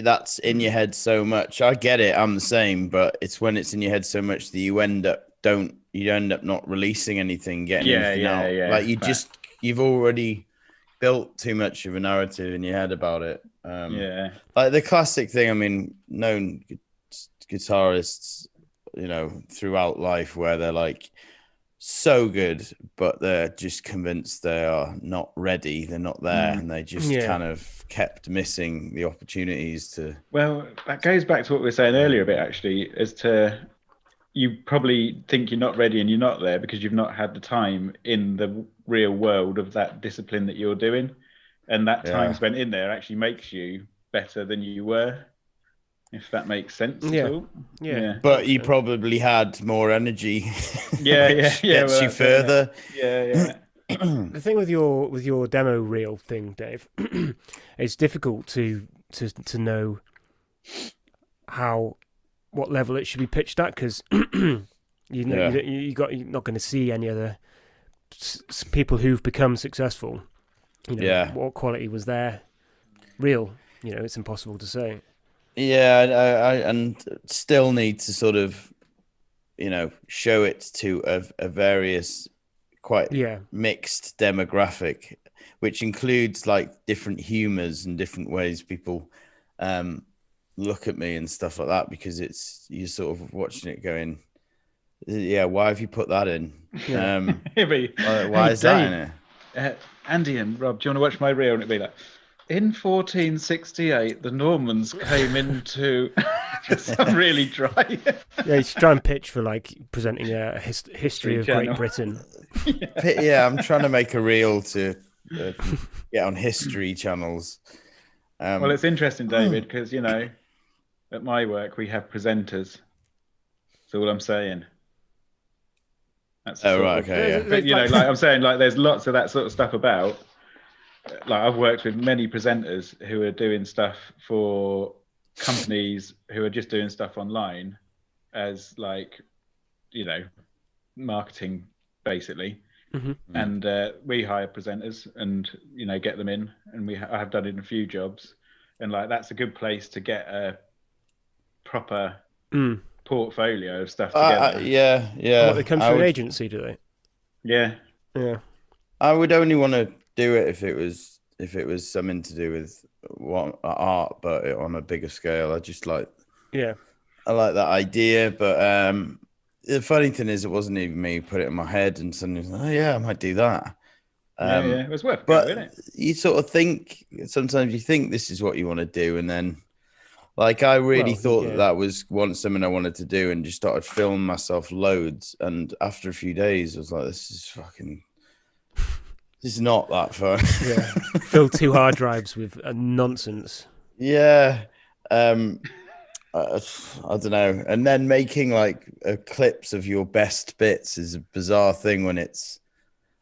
that's in your head so much. I get it, I'm the same, but it's when it's in your head so much that you end up not releasing anything, getting anything out. Like you've already built too much of a narrative in your head about it. Like the classic thing, I mean, known guitarists, you know, throughout life where they're like so good, but they're just convinced they are not ready, they're not there, and they just kind of kept missing the opportunities to. Well, that goes back to what we were saying earlier a bit actually, as to you probably think you're not ready and you're not there because you've not had the time in the real world of that discipline that you're doing, and that time spent in there actually makes you better than you were, if that makes sense at all. Yeah. But you probably had more energy. Gets you further. The thing with your demo reel thing, Dave, it's difficult to know what level it should be pitched at because you're not going to see any other people who've become successful. You know, what quality was their reel? You know, it's impossible to say. Yeah, I and still need to sort of, you know, show it to a various quite mixed demographic, which includes like different humors and different ways people look at me and stuff like that, because you're sort of watching it going, why have you put that in? Why is that in it? Andy and Rob, do you want to watch my reel? And it'd be like, in 1468, the Normans came into. I'm really dry. You should try and pitch for like presenting a history of Great Britain. I'm trying to make a reel to get on history channels. Well, it's interesting, David, because you know, at my work we have presenters. That's all I'm saying. That's okay. But you know, like I'm saying, like there's lots of that sort of stuff about. Like I've worked with many presenters who are doing stuff for companies who are just doing stuff online as like, you know, marketing basically. And we hire presenters and, you know, get them in, and I have done it in a few jobs, and like that's a good place to get a proper portfolio of stuff together. They come through an agency, do they? Yeah. I would only want to do it if it was something to do with art, but on a bigger scale. I just like I like that idea, but the funny thing is it wasn't even me who put it in my head, and suddenly I might do that. It was worth it, but isn't it? You sort of think sometimes you think this is what you want to do, and then like I really thought that was something I wanted to do, and just started filming myself loads, and after a few days I was like, this is not that fun. Fill 2 hard drives with nonsense. I don't know. And then making like clips of your best bits is a bizarre thing when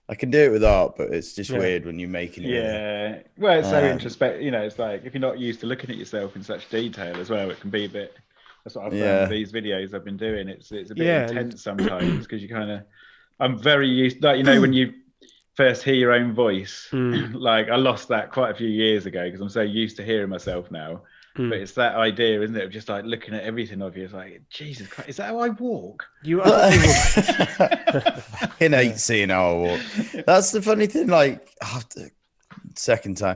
I can do it with art, but it's just weird when you're making it. Well, it's so introspective. You know, it's like if you're not used to looking at yourself in such detail as well, it can be a bit. That's what I've found with these videos I've been doing. It's a bit intense sometimes because you kind of. I'm very used, like, you know, when you first hear your own voice, like I lost that quite a few years ago because I'm so used to hearing myself now. But it's that idea, isn't it, of just like looking at everything of you. It's like, Jesus Christ, is that how I walk? You are. In 8 seeing how I walk. That's the funny thing. Like, second time,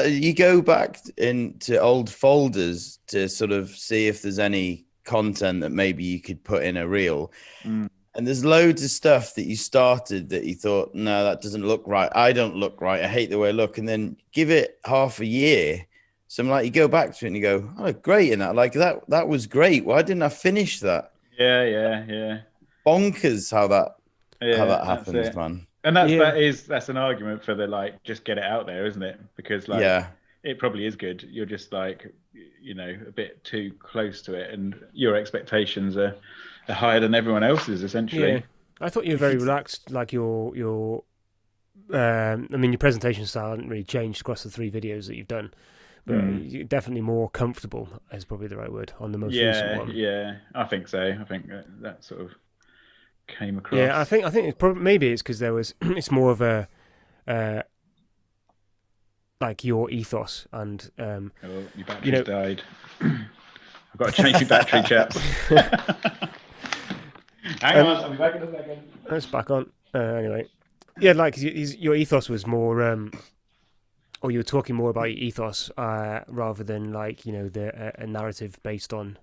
you go back into old folders to sort of see if there's any content that maybe you could put in a reel. And there's loads of stuff that you started that you thought, no, that doesn't look right. I don't look right. I hate the way I look. And then give it half a year. So I'm like, you go back to it and you go, oh, great. And that was great. Why didn't I finish that? Yeah. Bonkers how that happens, man. And that's an argument for the like, just get it out there, isn't it? Because like, it probably is good. You're just like, a bit too close to it, and your expectations are higher than everyone else's, essentially. Yeah. I thought you were very relaxed, like your your presentation style hasn't really changed across the 3 videos that you've done, but you're definitely more comfortable, is probably the right word, on the most recent one. Yeah, I think so. I think that sort of came across. Yeah, I think it's maybe it's because it's more of a like your ethos and your battery's died. I've got to change your battery, chaps. Hang on, I'll be back in a second. It's back on. Anyway, yeah, like your ethos was more, or you were talking more about your ethos rather than like a narrative based on.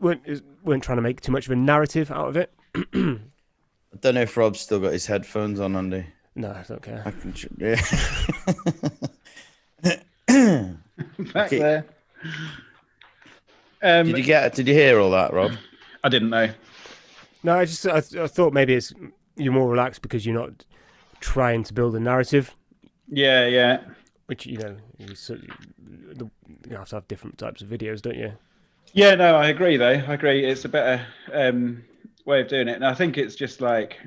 Weren't trying to make too much of a narrative out of it. I don't know if Rob's still got his headphones on, Andy. No, I don't care. I can, yeah. Back there. Did you hear all that, Rob? I didn't know. No, I thought maybe you're more relaxed because you're not trying to build a narrative. Yeah. Which you have to have different types of videos, don't you? Yeah, no, I agree. Though I agree, it's a better way of doing it, and I think it's just like,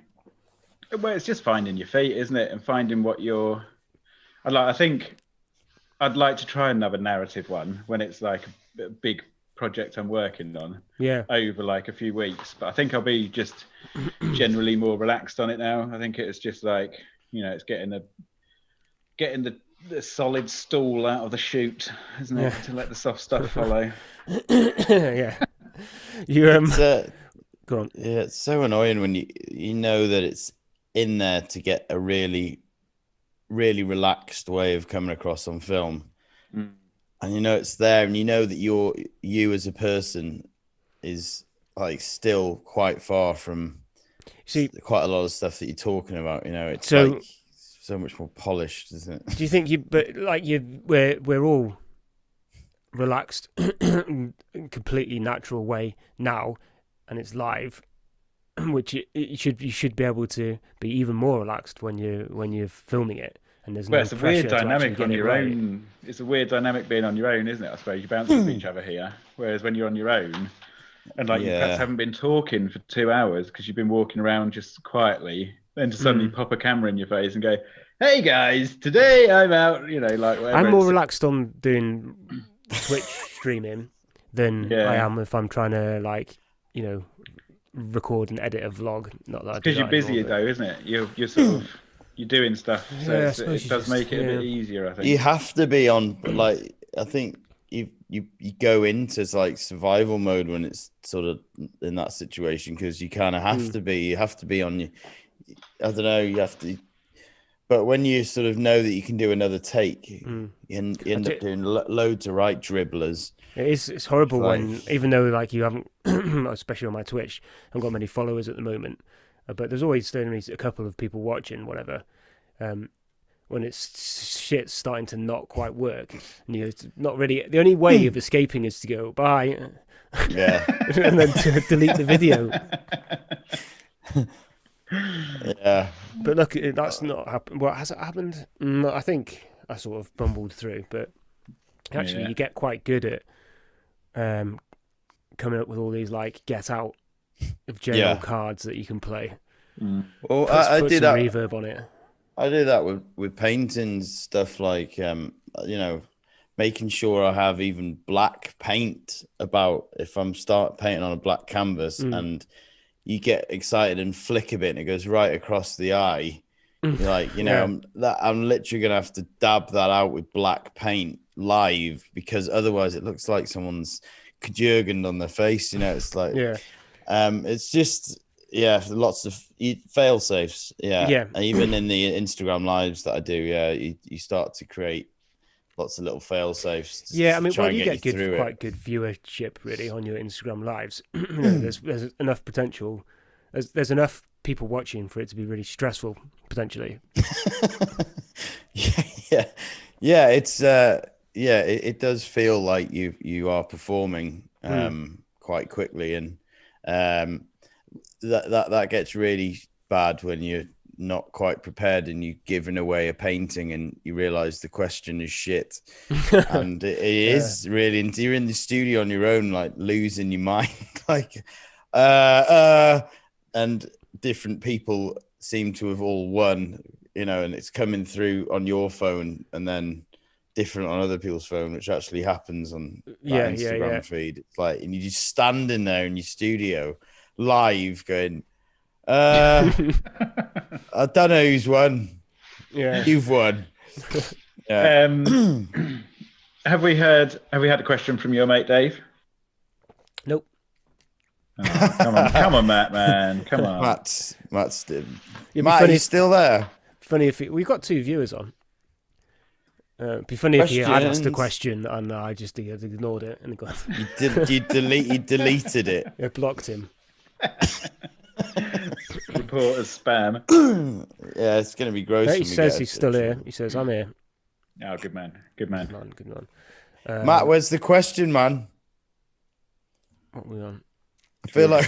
it's just finding your feet, isn't it, and finding what you're. I think I'd like to try another narrative one when it's like a big project I'm working on. Yeah. Over like a few weeks, but I think I'll be just generally more relaxed on it now. I think it's just like it's getting the solid stool out of the chute, isn't it, to let the soft stuff follow. Yeah. You go on. Yeah, it's so annoying when you know that it's in there to get a really, really relaxed way of coming across on film. And it's there, and that you as a person is like still quite far from quite a lot of stuff that you're talking about. It's like so much more polished, isn't it? Do you think we're all relaxed in a completely natural way now, and it's live, which you should be able to be even more relaxed when you're filming it. And there's no it's a weird dynamic on your own. It's a weird dynamic being on your own, isn't it? I suppose you bounce off each other here, whereas when you're on your own, and like you perhaps haven't been talking for 2 hours because you've been walking around just quietly, then to suddenly pop a camera in your face and go, "Hey guys, today I'm out," like whatever. I'm more relaxed on doing Twitch streaming than I am if I'm trying to record and edit a vlog. Not that because you're busy though, isn't it? You're sort of. You're doing stuff, so it does make it a bit easier, I think. You have to be on, like, I think you go into like survival mode when it's sort of in that situation, because you kind of have to be. You have to be on your. I don't know. You have to. But when you sort of know that you can do another take, you end up doing loads of right dribblers. It's horrible when, even though like you haven't, especially on my Twitch, I haven't got many followers at the moment. But there's always only a couple of people watching, whatever. When shit's starting to not quite work, and you're not really. The only way of escaping is to go bye, and then to delete the video. Yeah, but look, that's not happened. What has it happened? I think I sort of bumbled through, but actually, you get quite good at coming up with all these like Get Out of jail cards that you can play. Well, I do that. Reverb on it. I do that with paintings, stuff like making sure I have even black paint about if I'm start painting on a black canvas, and you get excited and flick a bit and it goes right across the eye. You're like, I'm literally gonna have to dab that out with black paint live, because otherwise it looks like someone's kajurgened on their face. It's like it's just lots of fail safes. Even in the Instagram lives that I do, you start to create lots of little fail safes. Yeah, I mean, well, you get quite good viewership really on your Instagram lives. There's enough potential. There's enough people watching for it to be really stressful potentially. yeah. It's it does feel like you are performing quite quickly, and that gets really bad when you're not quite prepared and you're giving away a painting and you realize the question is shit. And it is really, and you're in the studio on your own, like losing your mind, like and different people seem to have all won, and it's coming through on your phone and then different on other people's phone, which actually happens on that Instagram feed. It's like, and you're just standing there in your studio live going, I don't know who's won. Yeah, you've won. Yeah. Have we had a question from your mate Dave? Nope. Oh, come on, Matt, man, come on. Matt's still. Matt, are you still there? Funny if we've got 2 viewers on. It'd be funny if he had asked a question and I just ignored it and gone. You deleted it. I blocked him. Report as spam. Yeah, it's going to be gross. He says he's still here. He says, I'm here. Oh, good man. Good man. Matt, where's the question, man? What are we on? I feel like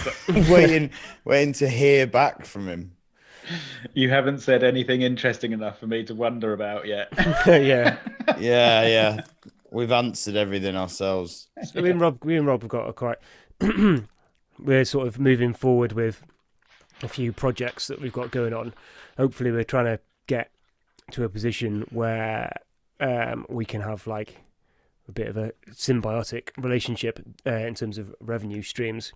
waiting to hear back from him. You haven't said anything interesting enough for me to wonder about yet. Yeah. We've answered everything ourselves. So we and Rob have got a quite. We're sort of moving forward with a few projects that we've got going on. Hopefully, we're trying to get to a position where we can have like a bit of a symbiotic relationship in terms of revenue streams.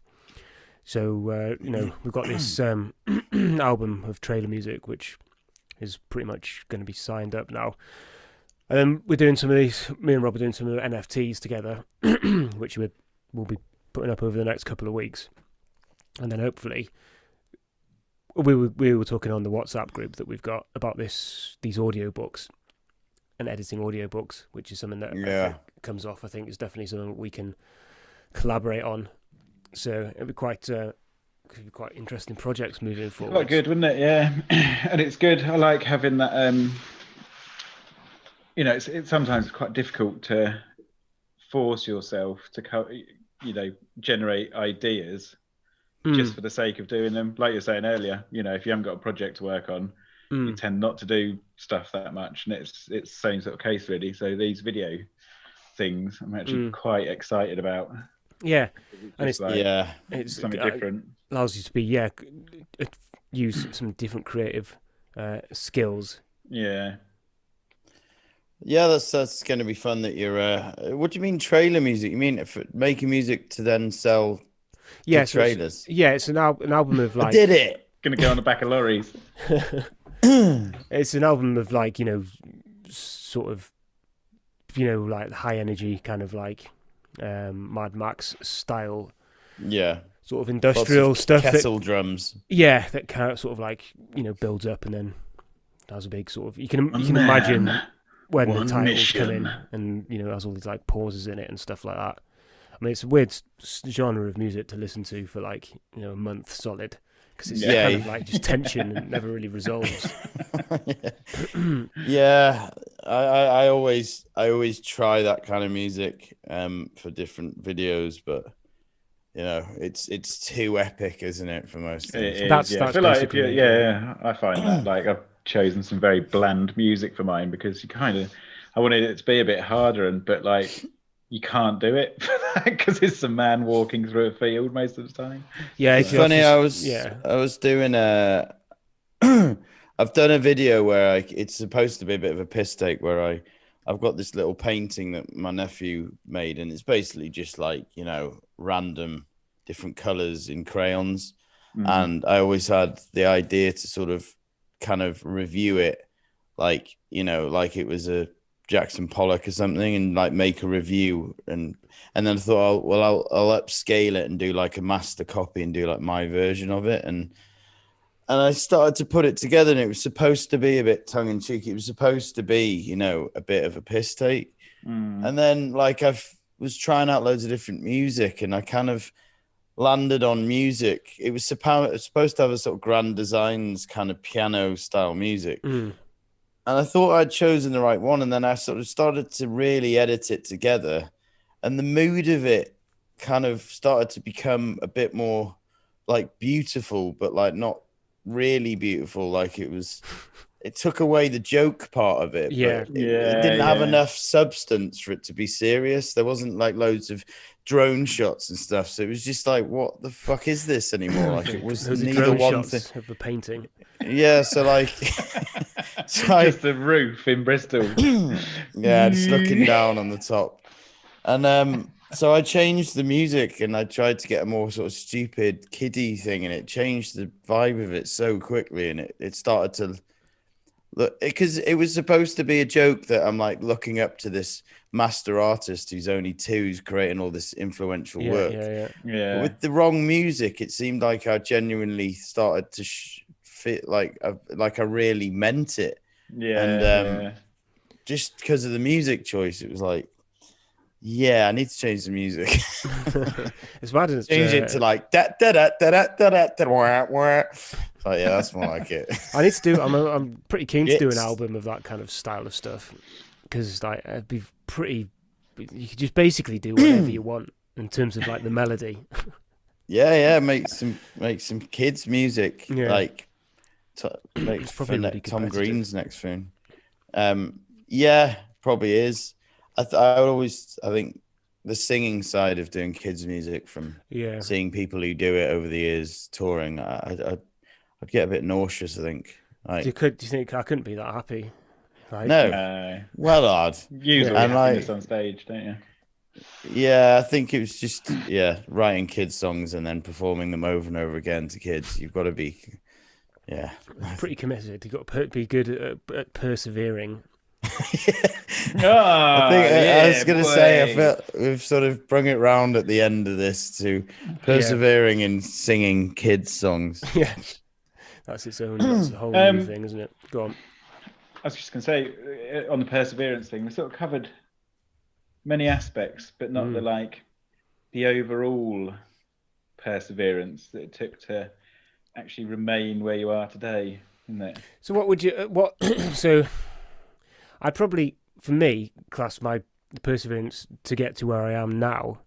So we've got this album of trailer music, which is pretty much going to be signed up now. And then we're doing some of these. Me and Rob are doing some of the NFTs together, which we'll be putting up over the next couple of weeks. And then hopefully, we were talking on the WhatsApp group that we've got about these audiobooks and editing audiobooks, which is something that comes off. I think is definitely something we can collaborate on. So it'd be quite interesting projects moving forward. Quite good, wouldn't it? Yeah, and it's good. I like having that. It's sometimes quite difficult to force yourself to generate ideas just for the sake of doing them. Like you're saying earlier, if you haven't got a project to work on, you tend not to do stuff that much, and it's the same sort of case really. So these video things, I'm actually quite excited about. Yeah, and it's something different. Allows you to be use some different creative skills. Yeah, that's going to be fun. That you're. What do you mean trailer music? You mean making music to then sell? Yeah, trailers. It's an album of like. I did it. Going to go on the back of lorries. It's an album of like sort of like high energy kind of like Mad Max style, sort of industrial stuff. Kettle drums. Yeah, that kind of sort of like builds up and then has a big sort of. You can imagine when the titles come in and has all these like pauses in it and stuff like that. I mean, it's a weird genre of music to listen to for like a month solid because it's kind of like just tension and never really resolves. I always try that kind of music for different videos, but it's too epic, isn't it, for most things? That's I feel like I find that like I've chosen some very bland music for mine because I wanted it to be a bit harder, but like you can't do it because it's a man walking through a field most of the time. Yeah, it's funny. I was doing I've done a video where it's supposed to be a bit of a piss take where I've got this little painting that my nephew made, and it's basically just like random different colors in crayons. And I always had the idea to sort of kind of review it like like it was a Jackson Pollock or something, and like make a review, and then I thought, I'll upscale it and do like a master copy and do like my version of it, and I started to put it together, and it was supposed to be a bit tongue in cheek. It was supposed to be a bit of a piss take, And then like was trying out loads of different music, and I kind of landed on music. It was supposed to have a sort of Grand Designs kind of piano style music. And I thought I'd chosen the right one. And then I sort of started to really edit it together. And the mood of it kind of started to become a bit more like beautiful, but like not really beautiful. Like it took away the joke part of it. Yeah. But it didn't have enough substance for it to be serious. There wasn't like loads of drone shots and stuff. So it was just like, what the fuck is this anymore? Like it was neither one thing of the painting. Yeah. So like, just the roof in Bristol. Yeah. Just looking down on the top. And, so I changed the music and I tried to get a more sort of stupid kiddie thing, and it changed the vibe of it so quickly. And it started to look, because it was supposed to be a joke that I'm like looking up to this master artist who's only 2, who's creating all this influential work. Yeah. But with the wrong music, it seemed like I genuinely started to fit like I really meant it. Yeah. And just because of the music choice, it was like, yeah, I need to change the music. It's bad. It's change it to like da da da da da da da wah wah. Like, yeah, that's more like it. I need to do. I'm pretty keen to do an album of that kind of style of stuff, because like it'd be pretty. You could just basically do whatever you want in terms of like the melody. Yeah, make some kids music, like it's probably really Tom Green's next thing. Yeah, probably is. I think the singing side of doing kids music, from seeing people who do it over the years touring, I'd get a bit nauseous. I think. Like, do you think I couldn't be that happy? Like, no. Well, odd. Usually happiness on stage, don't you? Yeah, I think it was just writing kids songs and then performing them over and over again to kids. You've got to be pretty committed. You've got to be good at persevering. I was going to say, I felt we've sort of brung it round at the end of this to persevering in singing kids' songs. Yeah, that's a whole new thing, isn't it? Go on. I was just going to say, on the perseverance thing, we sort of covered many aspects, but not the overall perseverance that it took to actually remain where you are today, isn't it? So what would you so I'd probably, for me, class my perseverance to get to where I am now,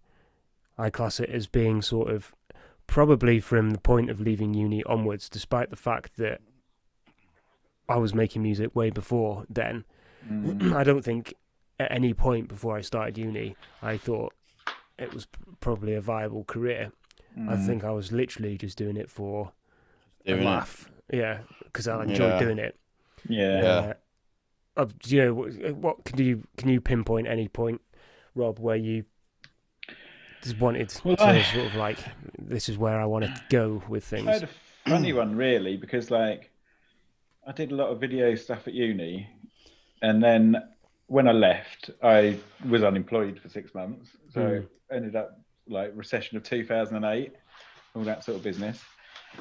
I class it as being sort of probably from the point of leaving uni onwards, despite the fact that I was making music way before then. I don't think at any point before I started uni, I thought it was probably a viable career. I think I was literally just doing it for a laugh. Yeah, because I enjoyed doing it. Yeah. You know, what can you pinpoint any point, Rob, where you just wanted to sort of like, this is where I wanted to go with things? I had a funny one, really, because like I did a lot of video stuff at uni, and then when I left, I was unemployed for 6 months, so ended up like recession of 2008, all that sort of business,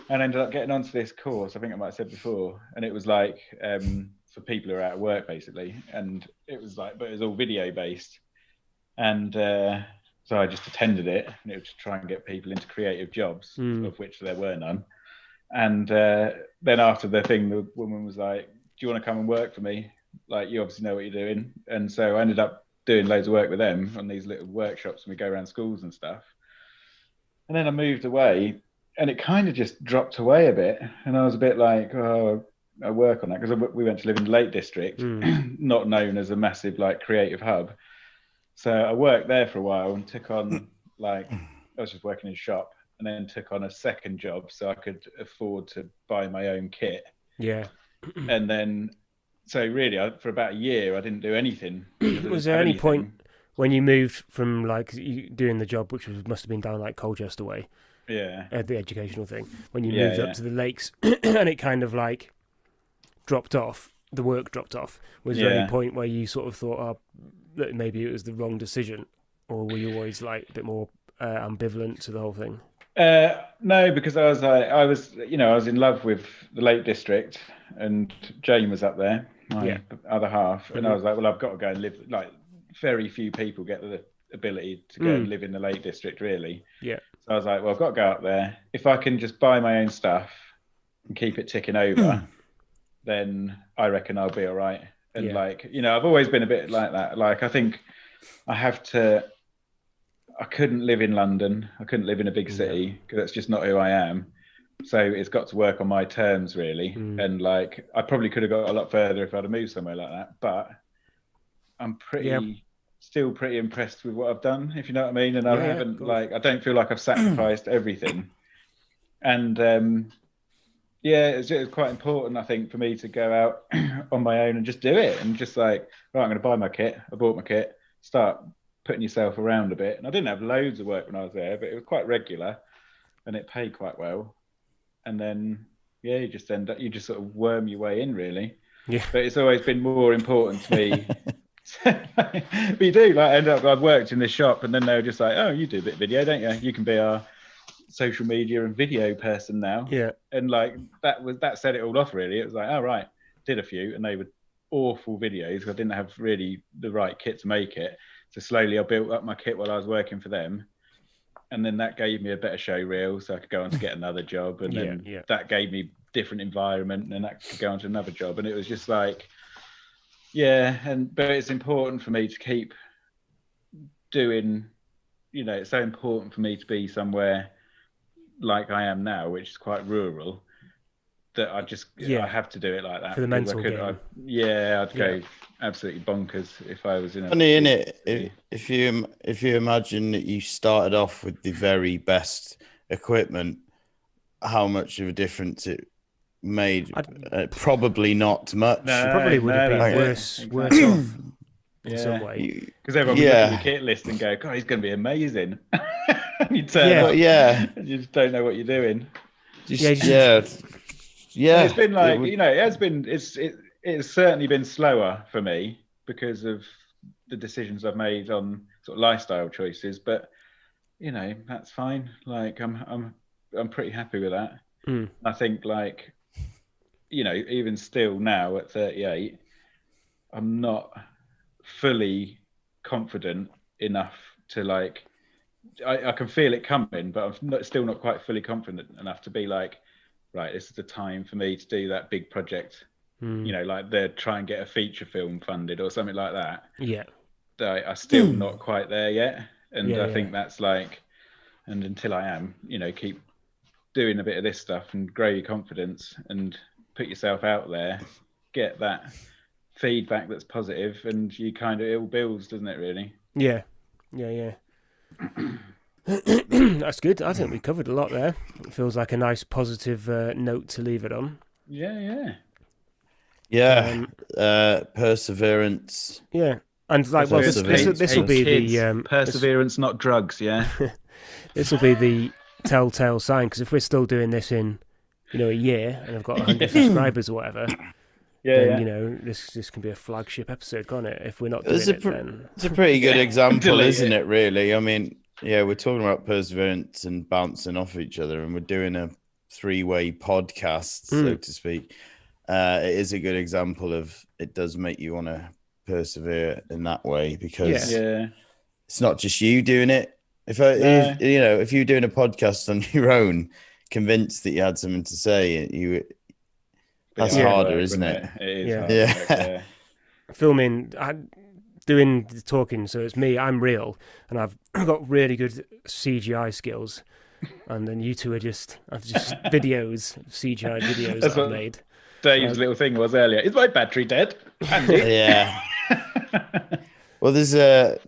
and ended up getting onto this course. I think I might have said before, and it was like for people who are out of work, basically, and it was like, but it was all video based, and so I just attended it, and it was to try and get people into creative jobs, of which there were none. And then after the thing, the woman was like, "Do you want to come and work for me? Like, you obviously know what you're doing." And so I ended up doing loads of work with them on these little workshops, and we go around schools and stuff. And then I moved away, and it kind of just dropped away a bit, and I was a bit like, oh, I work on that, because we went to live in the Lake District, not known as a massive like creative hub. So I worked there for a while and took on like, I was just working in a shop, and then took on a second job so I could afford to buy my own kit. Yeah. And then, so really, for about a year, I didn't do anything. Was there any point when you moved from like doing the job, which must have been down like Colchester way, the educational thing, when you moved up to the lakes, and it kind of like dropped off, the work dropped off? Was there any point where you sort of thought, oh, that maybe it was the wrong decision, or were you always like a bit more ambivalent to the whole thing? No, because I was in love with the Lake District, and Jane was up there, my other half, and I was like, well, I've got to go and live. Like, very few people get the ability to go and live in the Lake District, really. Yeah. So I was like, well, I've got to go up there. If I can just buy my own stuff and keep it ticking over, then I reckon I'll be all right. And like, you know, I've always been a bit like that. Like, I think I couldn't live in London. I couldn't live in a big city because that's just not who I am. So it's got to work on my terms, really. And like, I probably could have got a lot further if I'd have moved somewhere like that. But I'm still pretty impressed with what I've done, if you know what I mean. And I haven't I don't feel like I've sacrificed everything. And it's quite important, I think, for me to go out on my own and just do it and just like, right, I'm going to buy my kit. I bought my kit, start putting yourself around a bit. And I didn't have loads of work when I was there, but it was quite regular and it paid quite well. And then, you just sort of worm your way in, really. Yeah. But it's always been more important to me. But you do, like, I've worked in this shop and then they were just like, oh, you do a bit of video, don't you? You can be our social media and video person now. Yeah. And like, that set it all off, really. It was like, oh, right, did a few and they were awful videos. I didn't have really the right kit to make it. So slowly I built up my kit while I was working for them. And then that gave me a better show reel, so I could go on to get another job. And then that gave me different environment, and that could go on to another job. And it was just like, but it's important for me to keep doing, you know, it's so important for me to be somewhere like I am now, which is quite rural, that I have to do it like that. For the mental game. I'd go absolutely bonkers if I was in a... Funny, innit? If you imagine that you started off with the very best equipment, how much of a difference it made? Probably not much. No, probably would have been worse off in some way. Because everyone would look at your kit list and go, God, he's going to be amazing. You turn up, and you just don't know what you're doing. It's been like, you know, it's certainly been slower for me because of the decisions I've made on sort of lifestyle choices, but you know, that's fine. Like I'm pretty happy with that. I think, like, you know, even still now at 38, I'm not fully confident enough to, like, I can feel it coming, but I'm still not quite fully confident enough to be like, right, this is the time for me to do that big project. You know, like try and get a feature film funded or something like that. Yeah. I'm still not quite there yet. And I think that's like, and until I am, you know, keep doing a bit of this stuff and grow your confidence and put yourself out there, get that feedback that's positive, and you kind of, it all builds, doesn't it, really? Yeah. That's good. I think we covered a lot there. It feels like a nice positive note to leave it on. Perseverance. Yeah. And like, well, this will be the perseverance, not drugs. Yeah. This will be the telltale sign, because if we're still doing this in, you know, a year and I've got 100 subscribers or whatever, then you know, this can be a flagship episode, can't it? If we're not doing it, then it's a pretty good example, isn't it? Really, I mean, we're talking about perseverance and bouncing off each other, and we're doing a three-way podcast, so to speak. It is a good example of, it does make you want to persevere in that way, because it's not just you doing it. If you're doing a podcast on your own, convinced that you had something to say, that's harder, isn't it? It is hard. Filming, doing the talking, so it's me, I'm real, and I've got really good CGI skills, and then you two are just videos, CGI videos that I've made. Dave's little thing was earlier, is my battery dead? Yeah. Well, there's a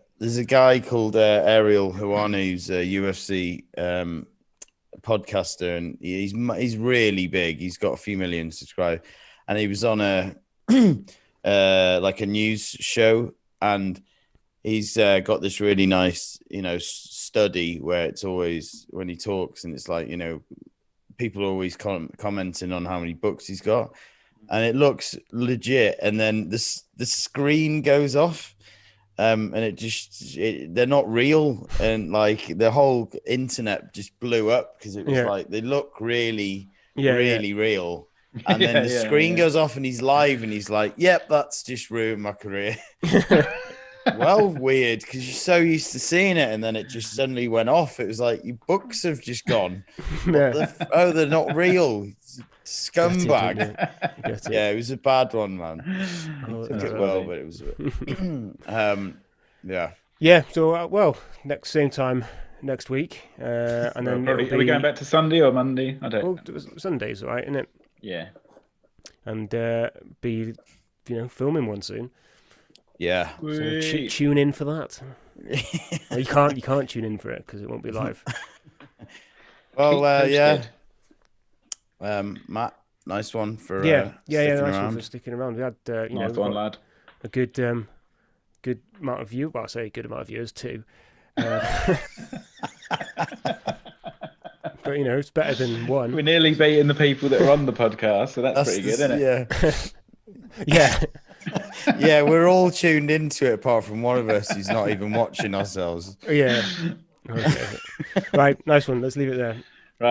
guy called Ariel Helwani, who's a UFC podcaster, and he's really big. He's got a few million subscribers, and he was on a like a news show, and he's got this really nice, you know, study where it's always, when he talks, and it's like, you know, people are always commenting on how many books he's got, and it looks legit, and then the screen goes off. And they're not real, and like the whole internet just blew up because it was like, they look really real, and then the screen goes off and he's live and he's like, yep, that's just ruined my career. Well, weird because you're so used to seeing it, and then it just suddenly went off. It was like your books have just gone. Yeah. They're not real. Scumbag. Get it. Yeah, it was a bad one, man. Oh, Took it well, but it was. Yeah. Yeah. So well, same time next week, and then probably, are we going back to Sunday or Monday? I don't. Well, Sunday's all right, isn't it? Yeah. And be filming one soon. Yeah. So tune in for that. Well, you can't tune in for it because it won't be live. Well, yeah. Matt, nice one for nice around. one for sticking around. We had nice one, lad. A good amount of views. Well, I say a good amount of viewers too. But it's better than one. We're nearly beating the people that are on the podcast, so that's pretty good, isn't it? Yeah. Yeah, we're all tuned into it apart from one of us who's not even watching ourselves. Yeah. Okay. Right, nice one. Let's leave it there.